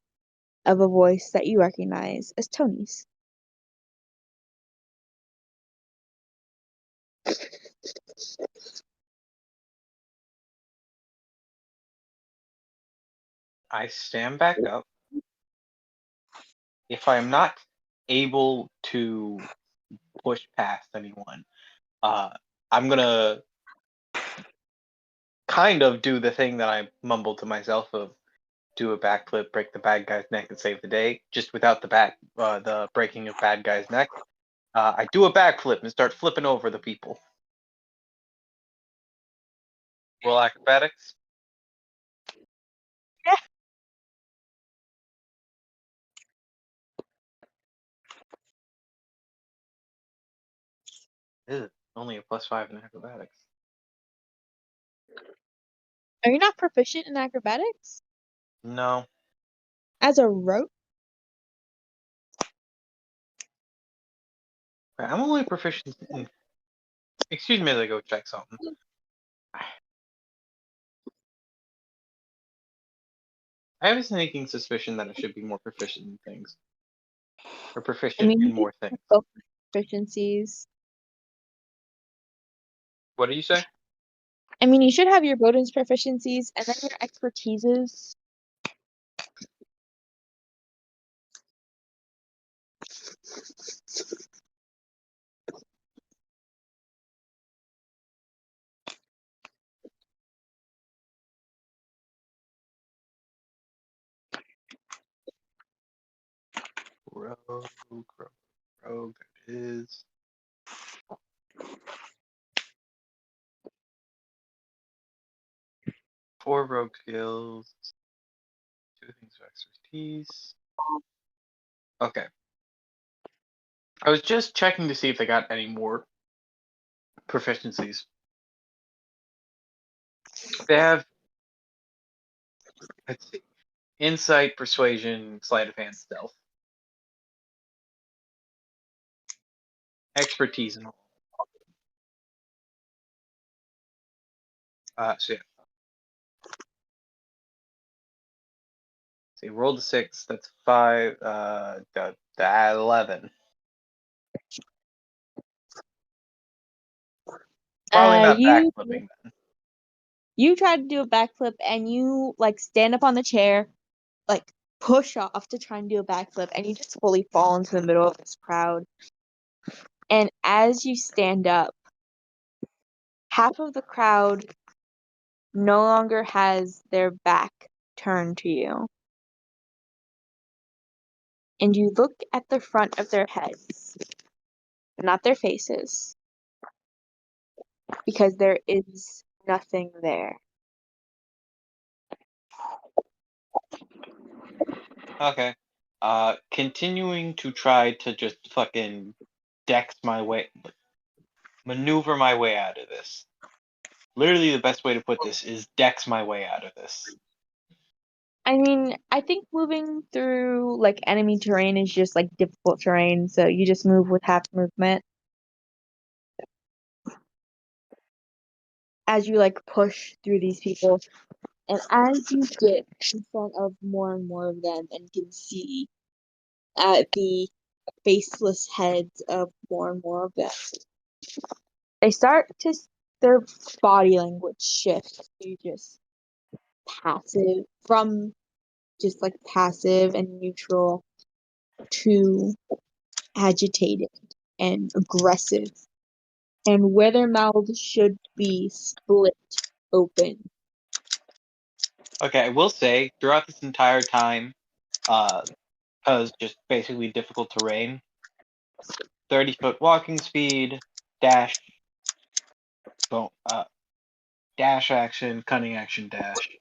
of a voice that you recognize as Tony's. I stand back up. If I am not able to push past anyone, I'm gonna kind of do the thing that I mumbled to myself of do a backflip, break the bad guy's neck, and save the day, just without the breaking of bad guy's neck. I do a backflip and start flipping over the people. Roll acrobatics. Yeah. Ew, only a +5 in acrobatics. Are you not proficient in acrobatics? No. As a rope? I'm only proficient in. Excuse me as I go check something. I have a sneaking suspicion that I should be more proficient in things. Or I proficient mean, in you more have things. both proficiencies. What do you say? I mean, you should have your bonus proficiencies and then your expertises. Rogue, there it is. 4 rogue skills. 2 things of expertise. Okay. I was just checking to see if they got any more proficiencies. They have, let's see, insight, persuasion, sleight of hand, stealth, expertise, and all. So yeah. See, rolled a 6. That's 5. 11. Probably not You backflipping then. you try to do a backflip and you like stand up on the chair, like push off to try and do a backflip, and you just fully fall into the middle of this crowd. And as you stand up, half of the crowd no longer has their back turned to you. And you look at the front of their heads, not their faces, because there is nothing there. Okay. Continuing to try to just fucking dex my way, maneuver my way out of this. Literally, the best way to put this is dex my way out of this. I mean, I think moving through like enemy terrain is just like difficult terrain, so you just move with half movement. As you like push through these people, and as you get in front of more and more of them and can see the faceless heads of more and more of them, they start to their body language shifts to just passive from just like passive and neutral to agitated and aggressive, and where their mouths should be split open. Okay, I will say, throughout this entire time, because just basically difficult terrain, 30-foot walking speed, dash, dash action, cunning action, dash.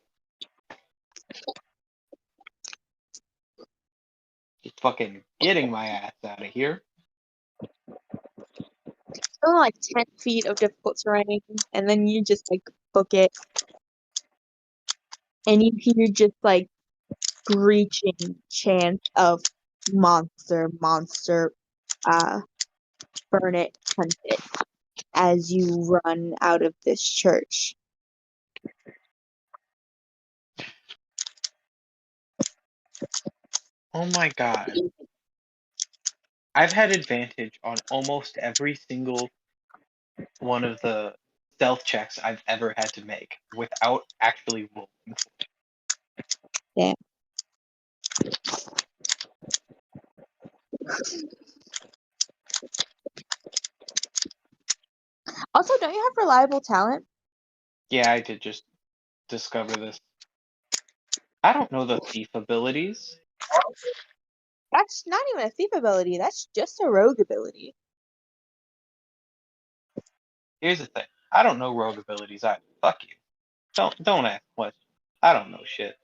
Just fucking getting my ass out of here. Still like 10 feet of difficult terrain, and then you just like book it, and you hear just like screeching chant of monster, monster, burn it, hunt it, as you run out of this church. Oh my god. I've had advantage on almost every single one of the stealth checks I've ever had to make without actually rolling. Yeah. Also, don't you have reliable talent? Yeah, I did just discover this. I don't know the thief abilities. That's not even a thief ability. That's just a rogue ability. Here's the thing. I don't know rogue abilities either. Fuck you. Don't ask questions. I don't know shit.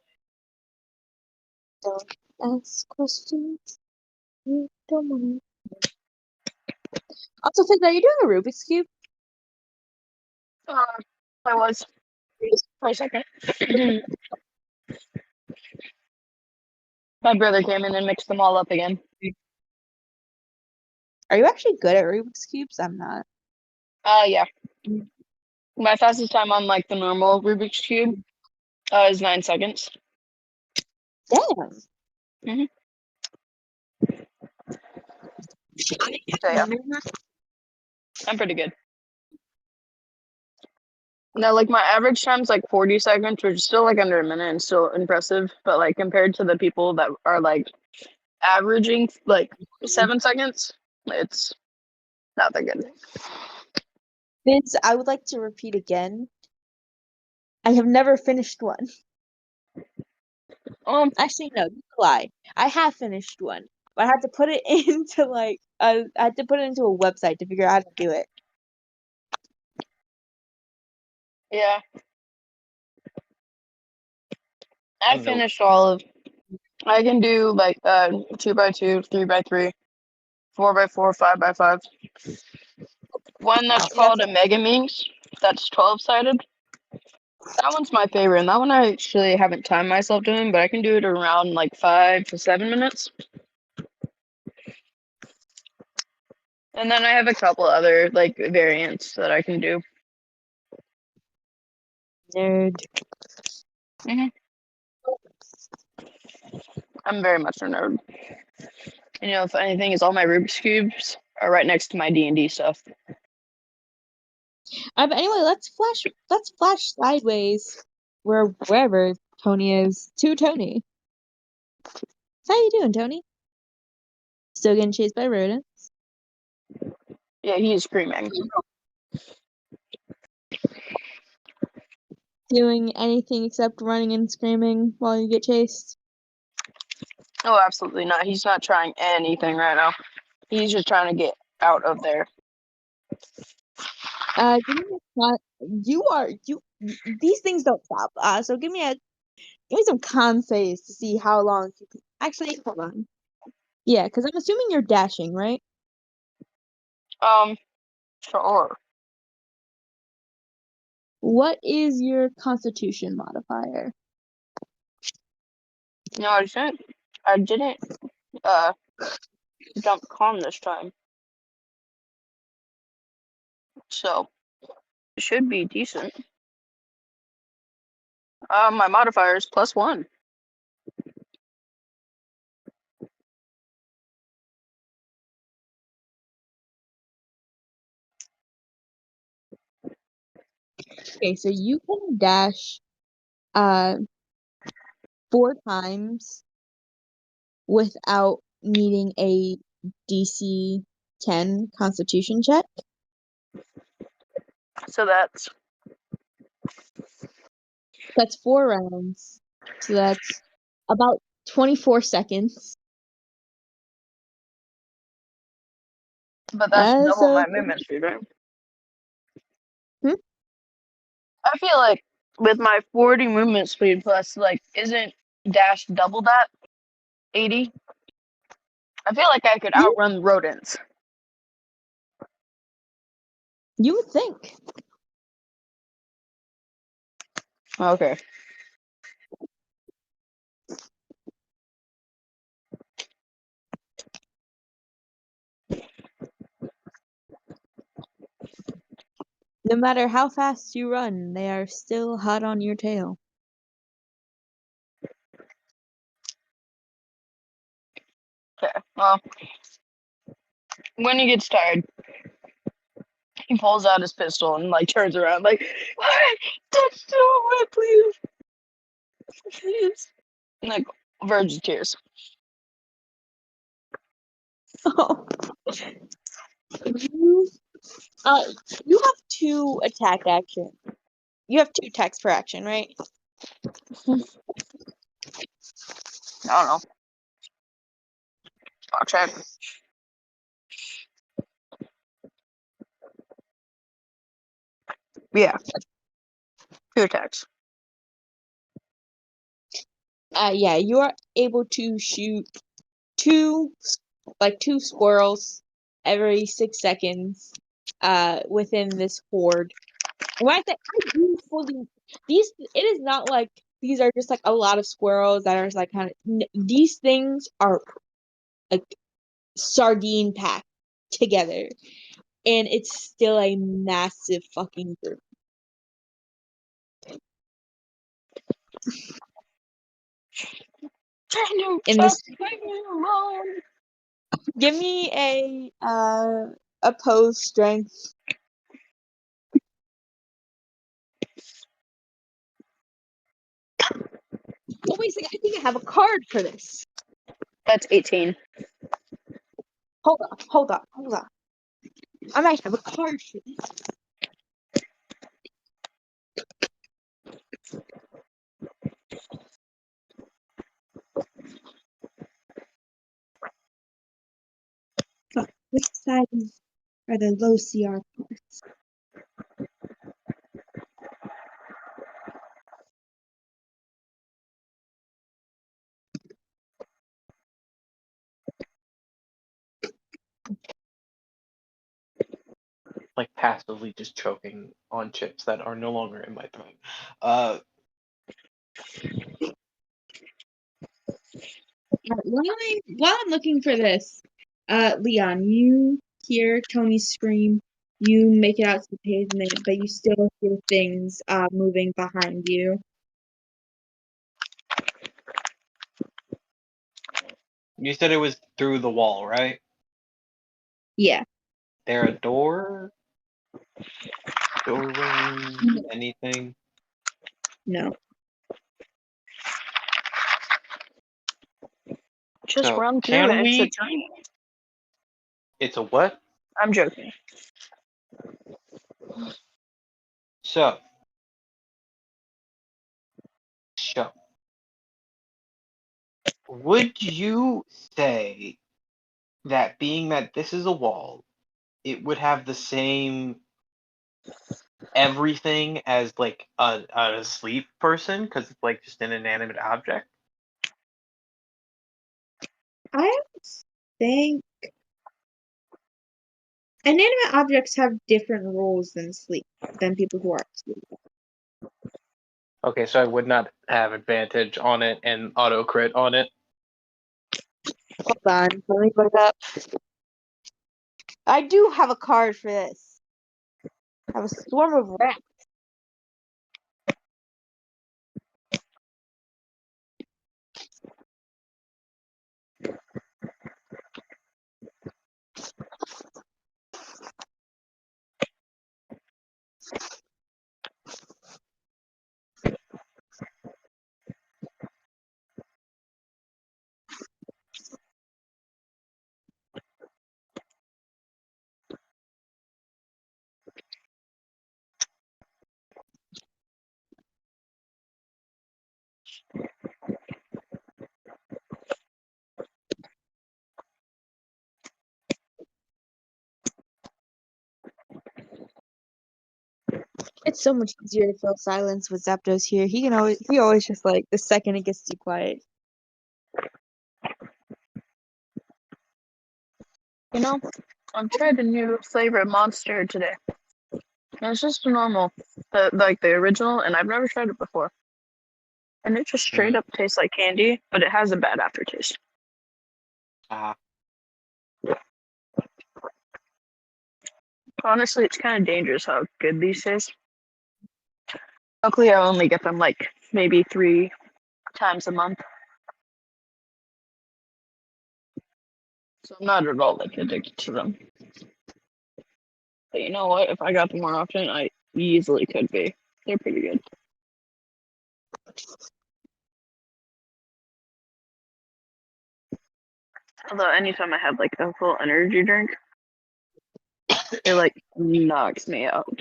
Don't ask questions. You don't want to. Also, Fig, are you doing a Rubik's Cube? I was for a second. My brother came in and mixed them all up again. Are you actually good at Rubik's Cubes? I'm not. Yeah. My fastest time on like the normal Rubik's Cube is 9 seconds. Damn. Mhm. So yeah, I'm pretty good. Now, like my average time's like 40 seconds, which is still like under a minute and still impressive. But like compared to the people that are like averaging like 7 seconds, it's not that good. This I would like to repeat again. I have never finished one. Actually, no, you lie. I have finished one, but I had to put it into like I had to put it into a website to figure out how to do it. Yeah, Oh, I no. finished all of. I can do like 2x2, 3x3, 4x4, 5x5. One that's Wow, called a Mega Minx. That's 12-sided. That one's my favorite, and that one I actually haven't timed myself doing, but I can do it around like 5 to 7 minutes. And then I have a couple other like variants that I can do. nerd. I'm very much a nerd. And, you know, if anything, is all my Rubik's cubes are right next to my D&D stuff. But anyway, let's flash sideways, wherever Tony is, to Tony. How you doing, Tony? Still getting chased by rodents? Yeah, he's screaming. Doing anything except running and screaming while you get chased? Oh, absolutely not. He's not trying anything right now. He's just trying to get out of there. Give me these things don't stop. So give me some con saves to see how long you can. Actually, hold on. Yeah, because I'm assuming you're dashing, right? Sure. What is your Constitution modifier? No, I didn't jump con this time. So it should be decent. My modifier is +1. Okay, so you can dash 4 times without needing a DC 10 Constitution check. So that's That's 4 rounds. So that's about 24 seconds. but that's double So my movement speed, right? Hmm? I feel like with my 40 movement speed plus, like, isn't dash double that? 80? I feel like I could you outrun rodents. you would think. Okay. No matter how fast you run, they are still hot on your tail. Okay. Well, when he gets tired, he pulls out his pistol and like turns around like, "What? Don't do it, please, please!" And, like verge of tears. Oh. You, uh, you have 2 attack action. You have 2 attacks per action, right? I don't know. I'll check. Yeah. 2 attacks. Yeah, you are able to shoot 2 squirrels every 6 seconds within this horde. When I say these, it is not like these are just like a lot of squirrels that are just like kind of. These things are like sardine packed together, and it's still a massive fucking group. in this. Just leave me alone. Give me a opposed strength. Oh, wait a second. I think I have a card for this. That's 18. Hold on. I might have a card for this. Fuck. Which side are the low CR parts? Like passively just choking on chips that are no longer in my throat. While I'm looking for this, Leon, you hear Tony scream. You make it out to the pavement, but you still hear things moving behind you. You said it was through the wall, right? Yeah. There a door? Doorway? Anything? No. Just So, run through can it. It's a we? tiny. It's a what? I'm joking. So, would you say that being that this is a wall, it would have the same everything as like a sleep person because it's like just an inanimate object? I think inanimate objects have different rules than people who are asleep. Okay, so I would not have advantage on it and auto crit on it. Hold on, let me look up. I do have a card for this. I have a swarm of rats. It's so much easier to fill silence with Zapdos here. He always just like the second it gets too quiet. You know, I've tried a new flavor monster today. And it's just a normal, like the original, and I've never tried it before. And it just straight up tastes like candy, but it has a bad aftertaste. Honestly, it's kind of dangerous how good these taste. Luckily, I only get them like maybe 3 times a month. So I'm not at all like addicted to them. But you know what? If I got them more often, I easily could be. They're pretty good. Although anytime I have like a full energy drink, it like knocks me out.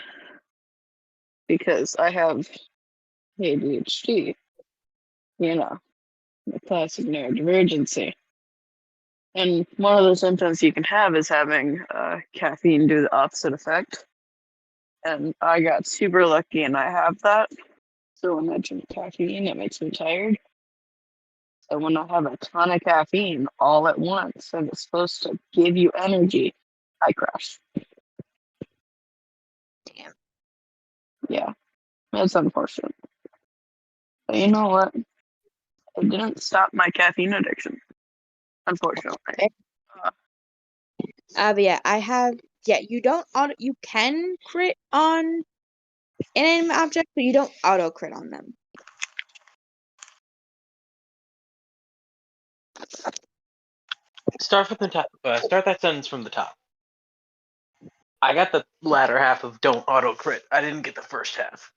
Because I have ADHD, you know, the classic neurodivergency. And one of the symptoms you can have is having caffeine do the opposite effect. And I got super lucky and I have that. So when I drink caffeine, it makes me tired. So when I have a ton of caffeine all at once and it's supposed to give you energy, I crash. Damn. Yeah, it's unfortunate. But you know what? It didn't stop my caffeine addiction, unfortunately. Okay. But yeah, you can crit on inanimate objects, but you don't auto crit on them. Start from the top. Start that sentence from the top. I got the latter half of don't auto crit. I didn't get the first half.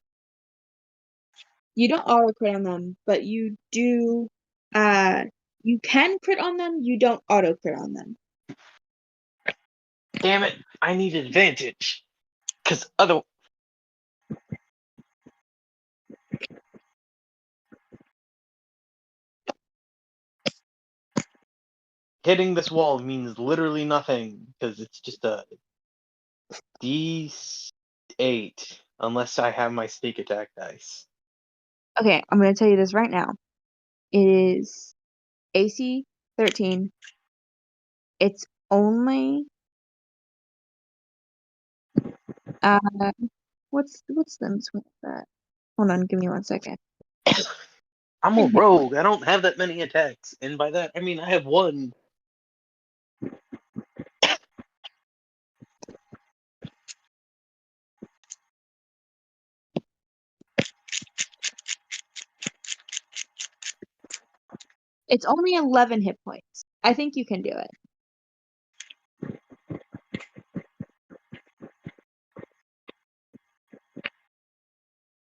You don't auto crit on them, but you do. You can crit on them. You don't auto crit on them. Damn it! I need advantage. Cause other. Hitting this wall means literally nothing because it's just a D8 unless I have my sneak attack dice. Okay, I'm gonna tell you this right now. It is AC 13. It's only what's them with that? Hold on, give me 1 second. I'm a rogue. I don't have that many attacks, and by that I mean I have one. It's only 11 hit points. I think you can do it.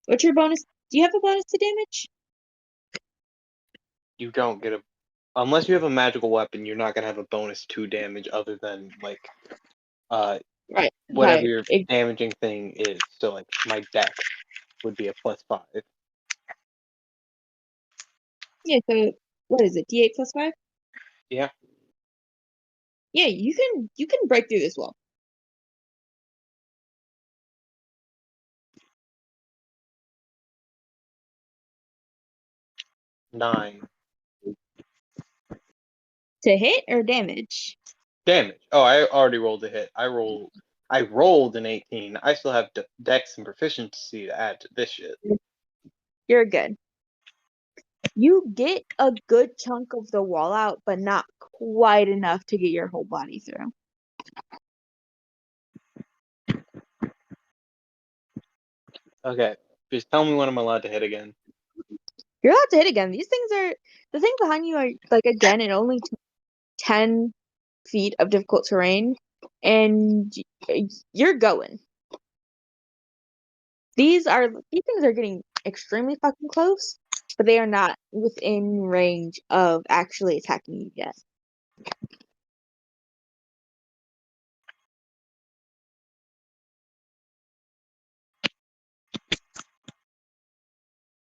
What's your bonus? Do you have a bonus to damage? You don't get a unless you have a magical weapon. You're not gonna have a bonus to damage other than like Right. whatever Right. your damaging thing is. So like my deck would be a +5. Yeah, so what is it? D8 plus 5? Yeah. Yeah, you can break through this wall. Nine. To hit or damage? Damage. Oh, I already rolled a hit. I rolled an 18. I still have dex and proficiency to add to this shit. You're good. You get a good chunk of the wall out, but not quite enough to get your whole body through. Okay. Just tell me when I'm allowed to hit again. You're allowed to hit again. The things behind you are like again in only 10 feet of difficult terrain, and you're going. These things are getting extremely fucking close, but they are not within range of actually attacking you yet.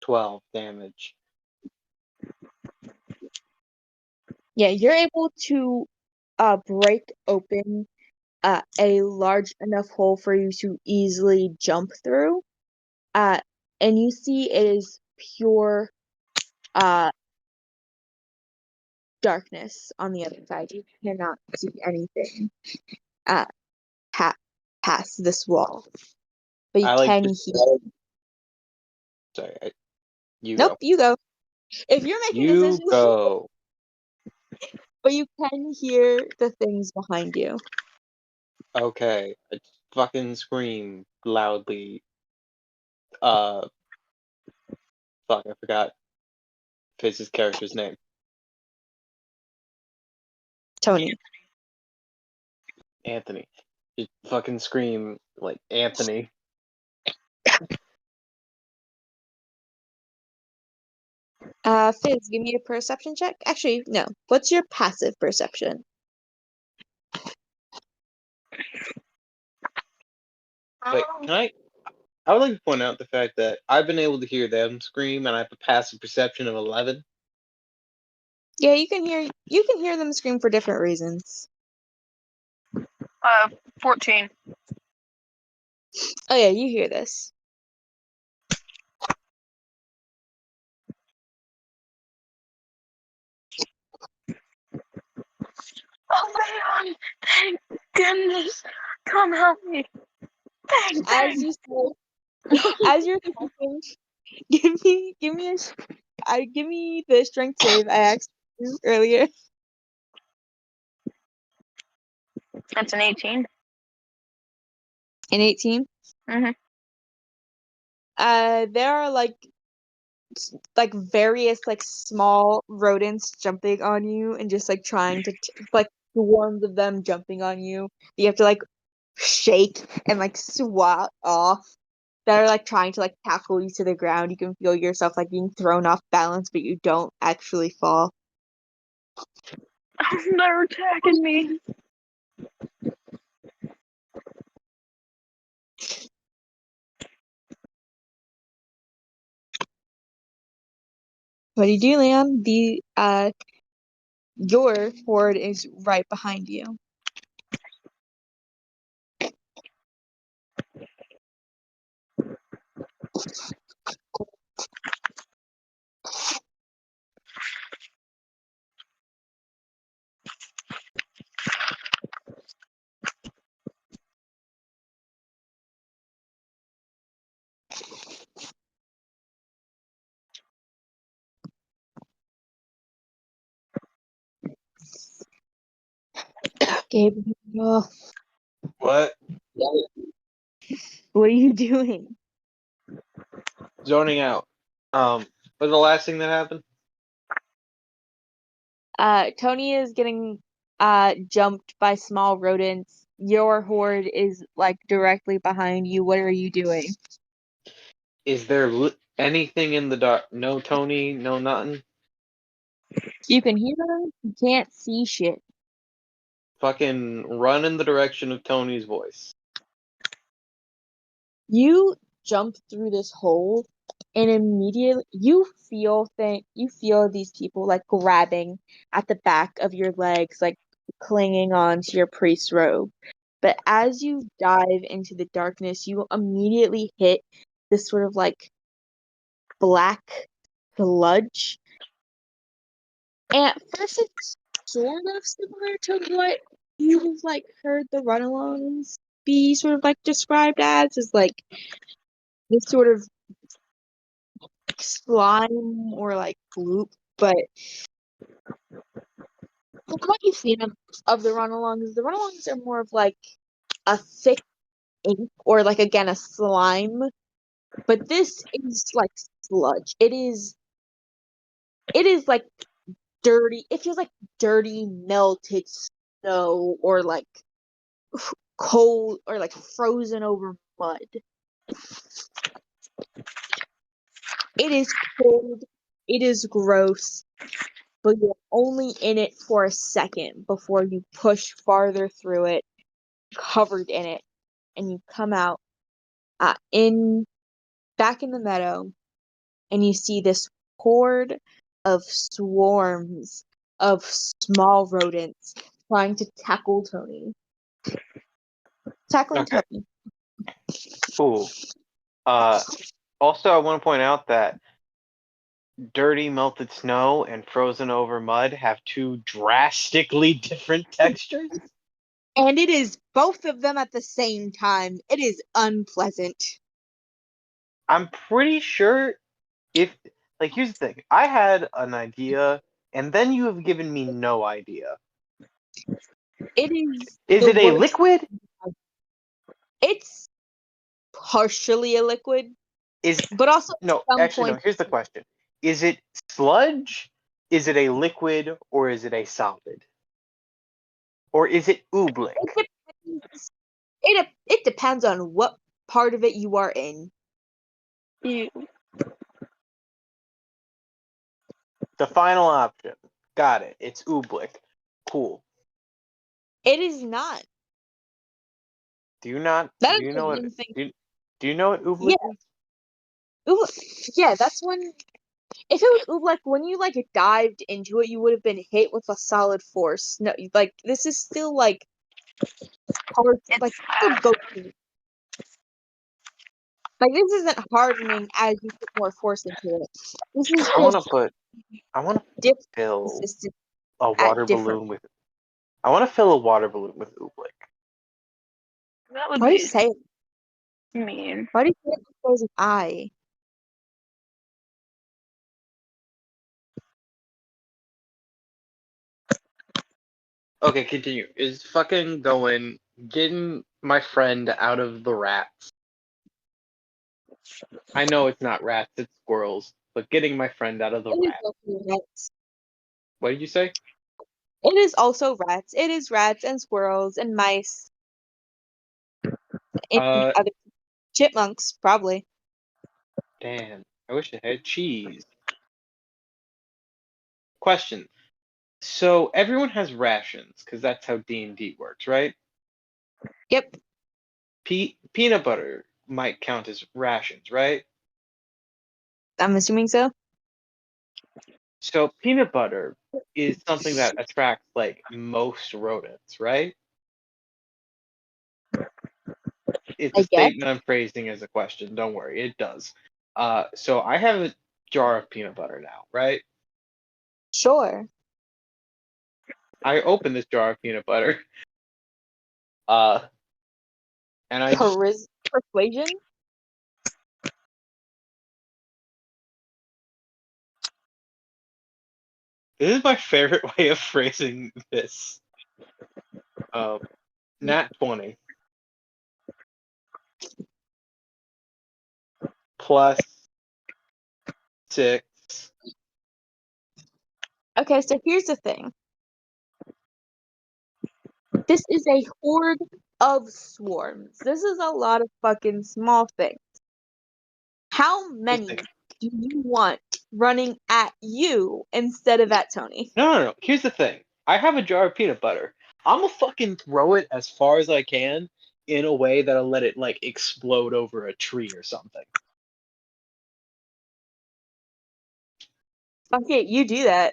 $12 damage. Yeah, you're able to break open a large enough hole for you to easily jump through. And you see it is pure darkness on the other side. You cannot see anything past this wall. But you I like can to. hear. Sorry. You Nope, go. you go. If you're making You decisions, go. but you can hear the things behind you. Okay. I fucking scream loudly. Fuck, I forgot Fizz's character's name. Tony. Anthony. Just fucking scream like Anthony. Fizz, give me a perception check. Actually, no. What's your passive perception? Wait, can I would like to point out the fact that I've been able to hear them scream and I have a passive perception of 11. Yeah, you can hear them scream for different reasons. 14. Oh yeah, you hear this. Oh, Leon! Thank goodness! Come help me! Bang, bang! As you're talking, give me the strength save I asked you earlier. That's an 18. In 18. Mhm. There are like various like small rodents jumping on you and just like trying to like swarms of them jumping on you. You have to like shake and like swat off. That are like trying to like tackle you to the ground. You can feel yourself like being thrown off balance, but you don't actually fall. They're attacking me. What do you do, Leon? Your horde is right behind you. Gabriel, What? what are you doing? Zoning out. What's the last thing that happened? Tony is getting jumped by small rodents. Your horde is like directly behind you. What are you doing? Is there anything in the dark? No Tony, no nothing. You can hear them, you can't see shit. Fucking run in the direction of Tony's voice. You jump through this hole and immediately you feel these people like grabbing at the back of your legs, like clinging on to your priest's robe. But as you dive into the darkness, you immediately hit this sort of like black sludge. And at first it's sort of similar to what you've like heard the run-alongs be sort of like described as, is like this sort of slime or like gloop, but from what you've seen of the run-alongs are more of like a thick ink or like again a slime, but this is like sludge. It is like dirty. It feels like dirty melted snow or like cold or like frozen over mud. It is cold. It is gross. But you're only in it for a second before you push farther through it, covered in it, and you come out in back in the meadow, and you see this horde of swarms of small rodents trying to tackle Tony. Tackling Okay. Tony. Cool. Also, I want to point out that dirty melted snow and frozen over mud have two drastically different textures. And it is both of them at the same time. It is unpleasant. I'm pretty sure if, like, here's the thing. I had an idea, and then you have given me no idea. It is Is the it a worst. liquid? It's partially a liquid, Is but also no, at some actually no. point Here's the question: is it sludge? Is it a liquid, or is it a solid? Or is it oobleck? it depends on what part of it you are in. You. The final option. Got it. It's oobleck. Cool. It is not. Do you not? That Do you is know what? one thing. Do you know what oobleck is? Yeah, that's when. If it was like when you like dived into it, you would have been hit with a solid force. No, like this is still like hard. Like still go. Like this isn't hardening as you put more force into it. This is I want just to different fill consistent a at water different. balloon with. I want to fill a water balloon with oobleck. That would Why do you be say it? mean. Why do you say it like there's an eye? Okay, continue. Is fucking going getting my friend out of the rats. I know it's not rats, it's squirrels, but getting my friend out of the It is rats. definitely rats. What did you say? It is also rats. It is rats and squirrels and mice and Uh, other chipmunks, probably. damn. I wish it had cheese. Question. So everyone has rations because that's how D&D works, right? Yep, Peanut butter might count as rations, right? I'm assuming so. So peanut butter is something that attracts like most rodents, right? It's I a guess. statement I'm phrasing as a question. Don't worry, it does. So I have a jar of peanut butter now, right? Sure. I open this jar of peanut butter, uh, and I just Persuasion? this is my favorite way of phrasing this. Nat 20 plus 6. Okay, so here's the thing. This is a horde of swarms. This is a lot of fucking small things. How many Thing. do you want running at you instead of at Tony? No. Here's the thing. I have a jar of peanut butter. I'm gonna fucking throw it as far as I can in a way that'll let it like explode over a tree or something. Okay, you do that.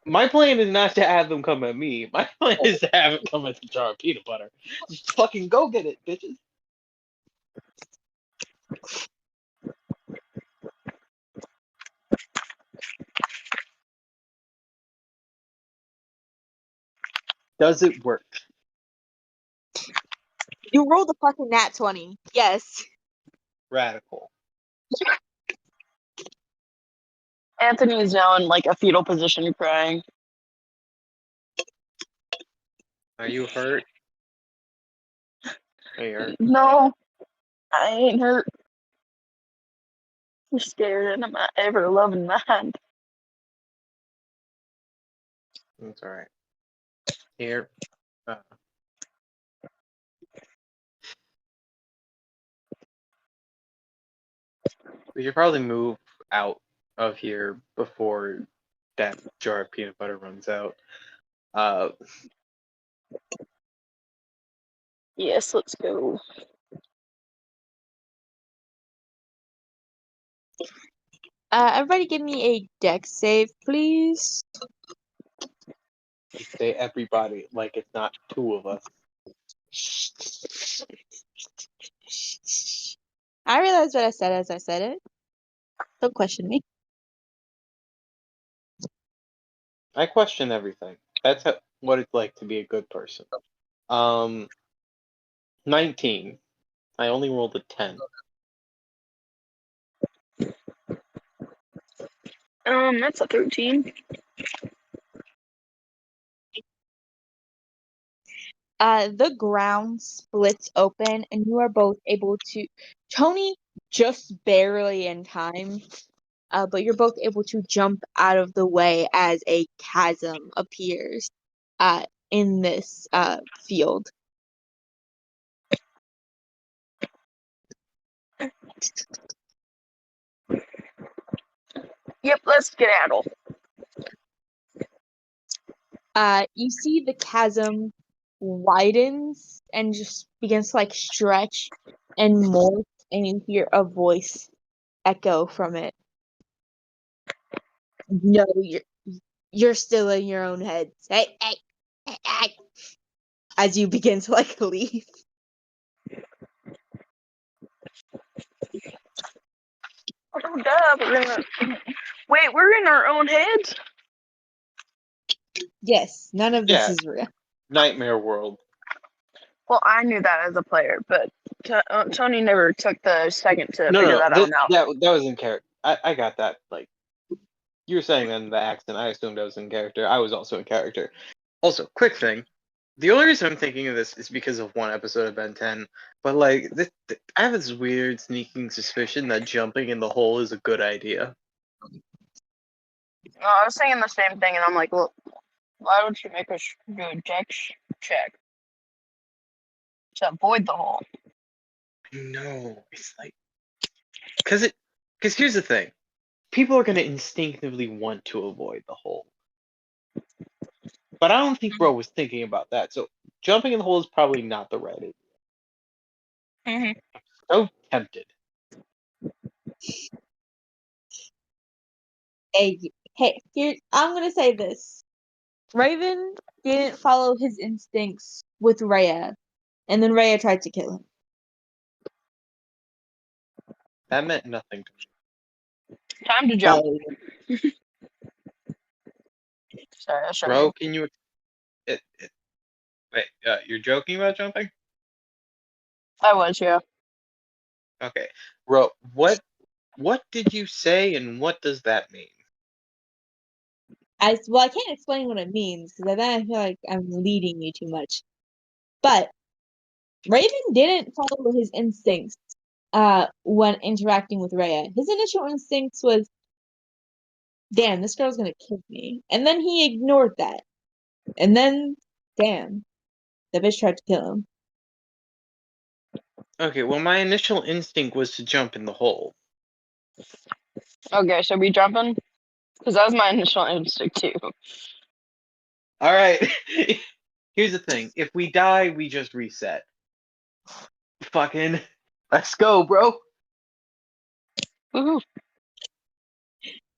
My plan is not to have them come at me. My plan is to have it come at the jar of peanut butter. Just fucking go get it, bitches. Does it work? You rolled a fucking nat 20. Yes. Radical. Anthony is now in like a fetal position crying. Are you hurt? Are you hurt? No, I ain't hurt. I'm scared and I'm not ever loving that. It's alright. Here. We should probably move out of here before that jar of peanut butter runs out. Yes, let's go. Everybody give me a dex save, please. You say everybody like it's not two of us. I realized what I said as I said it. Don't question me. I question everything. That's what it's like to be a good person. 19. I only rolled a 10. That's a 13. The ground splits open, and you are both able to. Tony just barely in time, but you're both able to jump out of the way as a chasm appears in this field. Yep, let's skedaddle. You see the chasm widens and just begins to like stretch and morph, and you hear a voice echo from it. No, you're still in your own head. Hey, as you begin to like leave. Oh, duh, wait, we're in our own heads? Yes, none of this Yeah. is real. Nightmare World. Well, I knew that as a player, but Tony never took the second to figure that out now. That was in character. I got that. Like, you were saying that in the accent. I assumed I was in character. I was also in character. Also, quick thing. The only reason I'm thinking of this is because of one episode of Ben 10. But, like, I have this weird sneaking suspicion that jumping in the hole is a good idea. I was thinking the same thing, and I'm like, well, why would she make us do a dex check to avoid the hole? No, it's like because here's the thing: people are gonna instinctively want to avoid the hole, but I don't think Bro was thinking about that. So jumping in the hole is probably not the right idea. Mm-hmm. So tempted. Hey, here I'm gonna say this. Raven didn't follow his instincts with Rhea, and then Rhea tried to kill him. That meant nothing to me. Time to jump. Oh, Sorry, I started. Bro, can you? Wait, you're joking about jumping? I was, yeah. Okay, Bro, what did you say, and what does that mean? I can't explain what it means because then I feel like I'm leading you too much. But Raven didn't follow his instincts when interacting with Rhea. His initial instincts was, damn, this girl's gonna kill me. And then he ignored that. And then, damn, the bitch tried to kill him. Okay, well, my initial instinct was to jump in the hole. Okay, so we jumping? Because that was my initial instinct too. All right. Here's the thing: if we die, we just reset. Fucking, let's go, bro. Woohoo.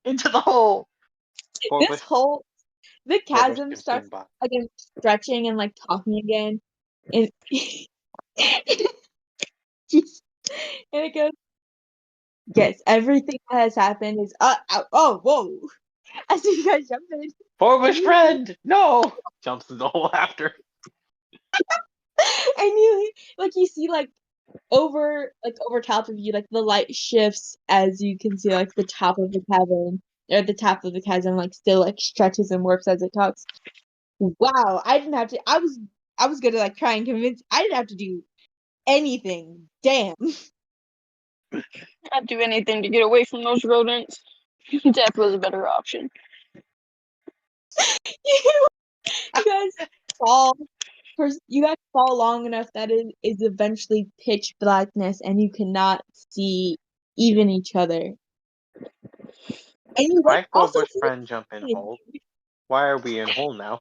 Into the hole. This whole the Corbush chasm starts consumed by. again stretching and like talking again. And Jeez. And it goes, yes, everything that has happened is oh whoa. I see you guys jump in. Corbush friend, no. Jumps in the hole after. And you like you see like over top of you, like the light shifts as you can see like the top of the cavern or the top of the chasm like still like stretches and warps as it talks. Wow, I didn't have to I was gonna like try and convince I didn't have to do anything. Damn. I'd do anything to get away from those rodents. Death was a better option. you guys fall you guys fall long enough that it is eventually pitch blackness and you cannot see even each other. And you like Why also Corbush see friend jump in hole? Why are we in hole now?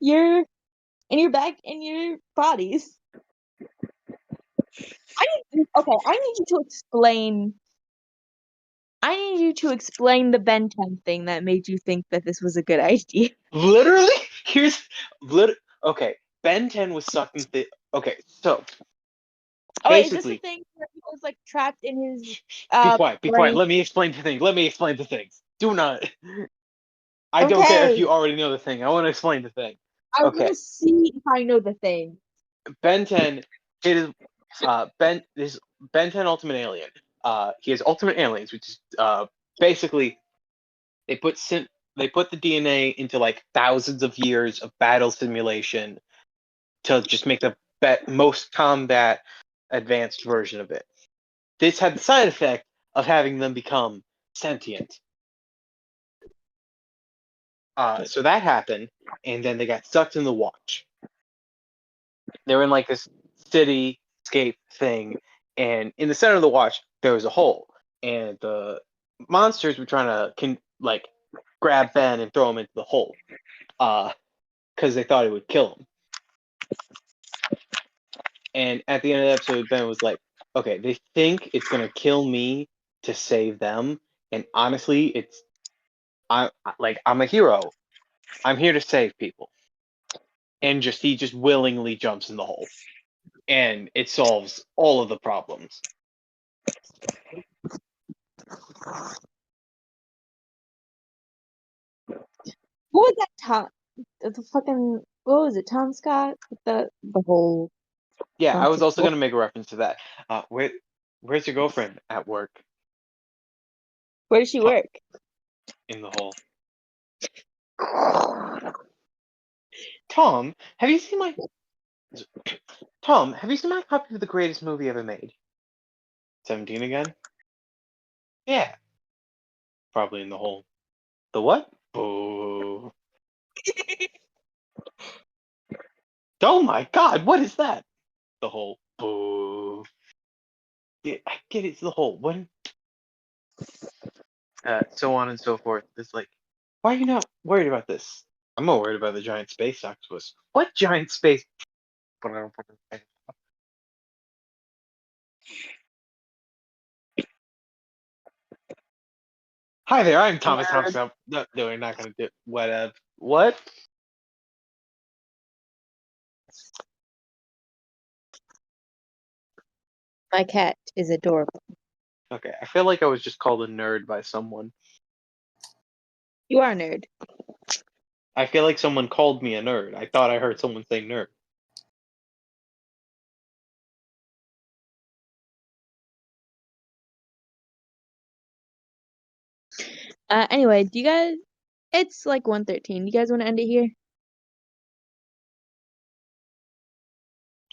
your and you're back in your bodies. Okay, I need you to explain. I need you to explain the Ben 10 thing that made you think that this was a good idea. Literally, okay. Ben 10 was sucking okay, so Oh wait, is this the basically, thing where he was like trapped in his be quiet, be quiet. brain? Let me explain the thing. Let me explain the things. Do not. I don't care if Okay, you already know the thing. I want to explain the thing. I want Okay, to see if I know the thing. Ben 10, it is Ben 10 Ultimate Alien. He has Ultimate Aliens, which is basically they put the DNA into like thousands of years of battle simulation to just make the most combat advanced version of it. This had the side effect of having them become sentient. So that happened, and then they got sucked in the watch. They were in like this cityscape thing, and in the center of the watch there was a hole, and the monsters were trying to grab Ben and throw him into the hole, because they thought it would kill him. And at the end of the episode, Ben was like, "Okay, they think it's gonna kill me to save them, and honestly, I'm a hero. I'm here to save people." And he just willingly jumps in the hole, and it solves all of the problems. What was that Tom? The fucking what was it? Tom Scott? The whole. Yeah, I was also gonna make a reference to that. Where's your girlfriend at work? Where does she work? In the hole. Tom, have you seen my copy of the greatest movie ever made? 17 again? Yeah. probably in the hole. The what? Boo. Oh my god, what is that? The hole. Boo. Yeah, I get it's the hole. What? So on and so forth. It's like, why are you not worried about this? I'm more worried about the giant space octopus. What giant space? Hi there, I'm Thomas Nerd. Thompson. No, we're not gonna do whatever. What? My cat is adorable. Okay, I feel like I was just called a nerd by someone. You are a nerd. I feel like someone called me a nerd. I thought I heard someone say nerd. Anyway, do you guys? It's like 1:13. Do you guys want to end it here?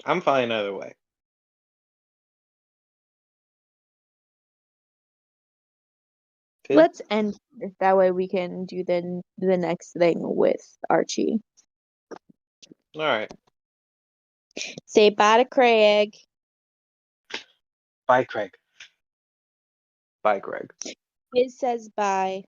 I'm fine either way. Fizz? Let's end here. That way we can do the next thing with Archie. All right. Say bye to Craig. Bye, Craig. Bye, Craig. Fizz says bye.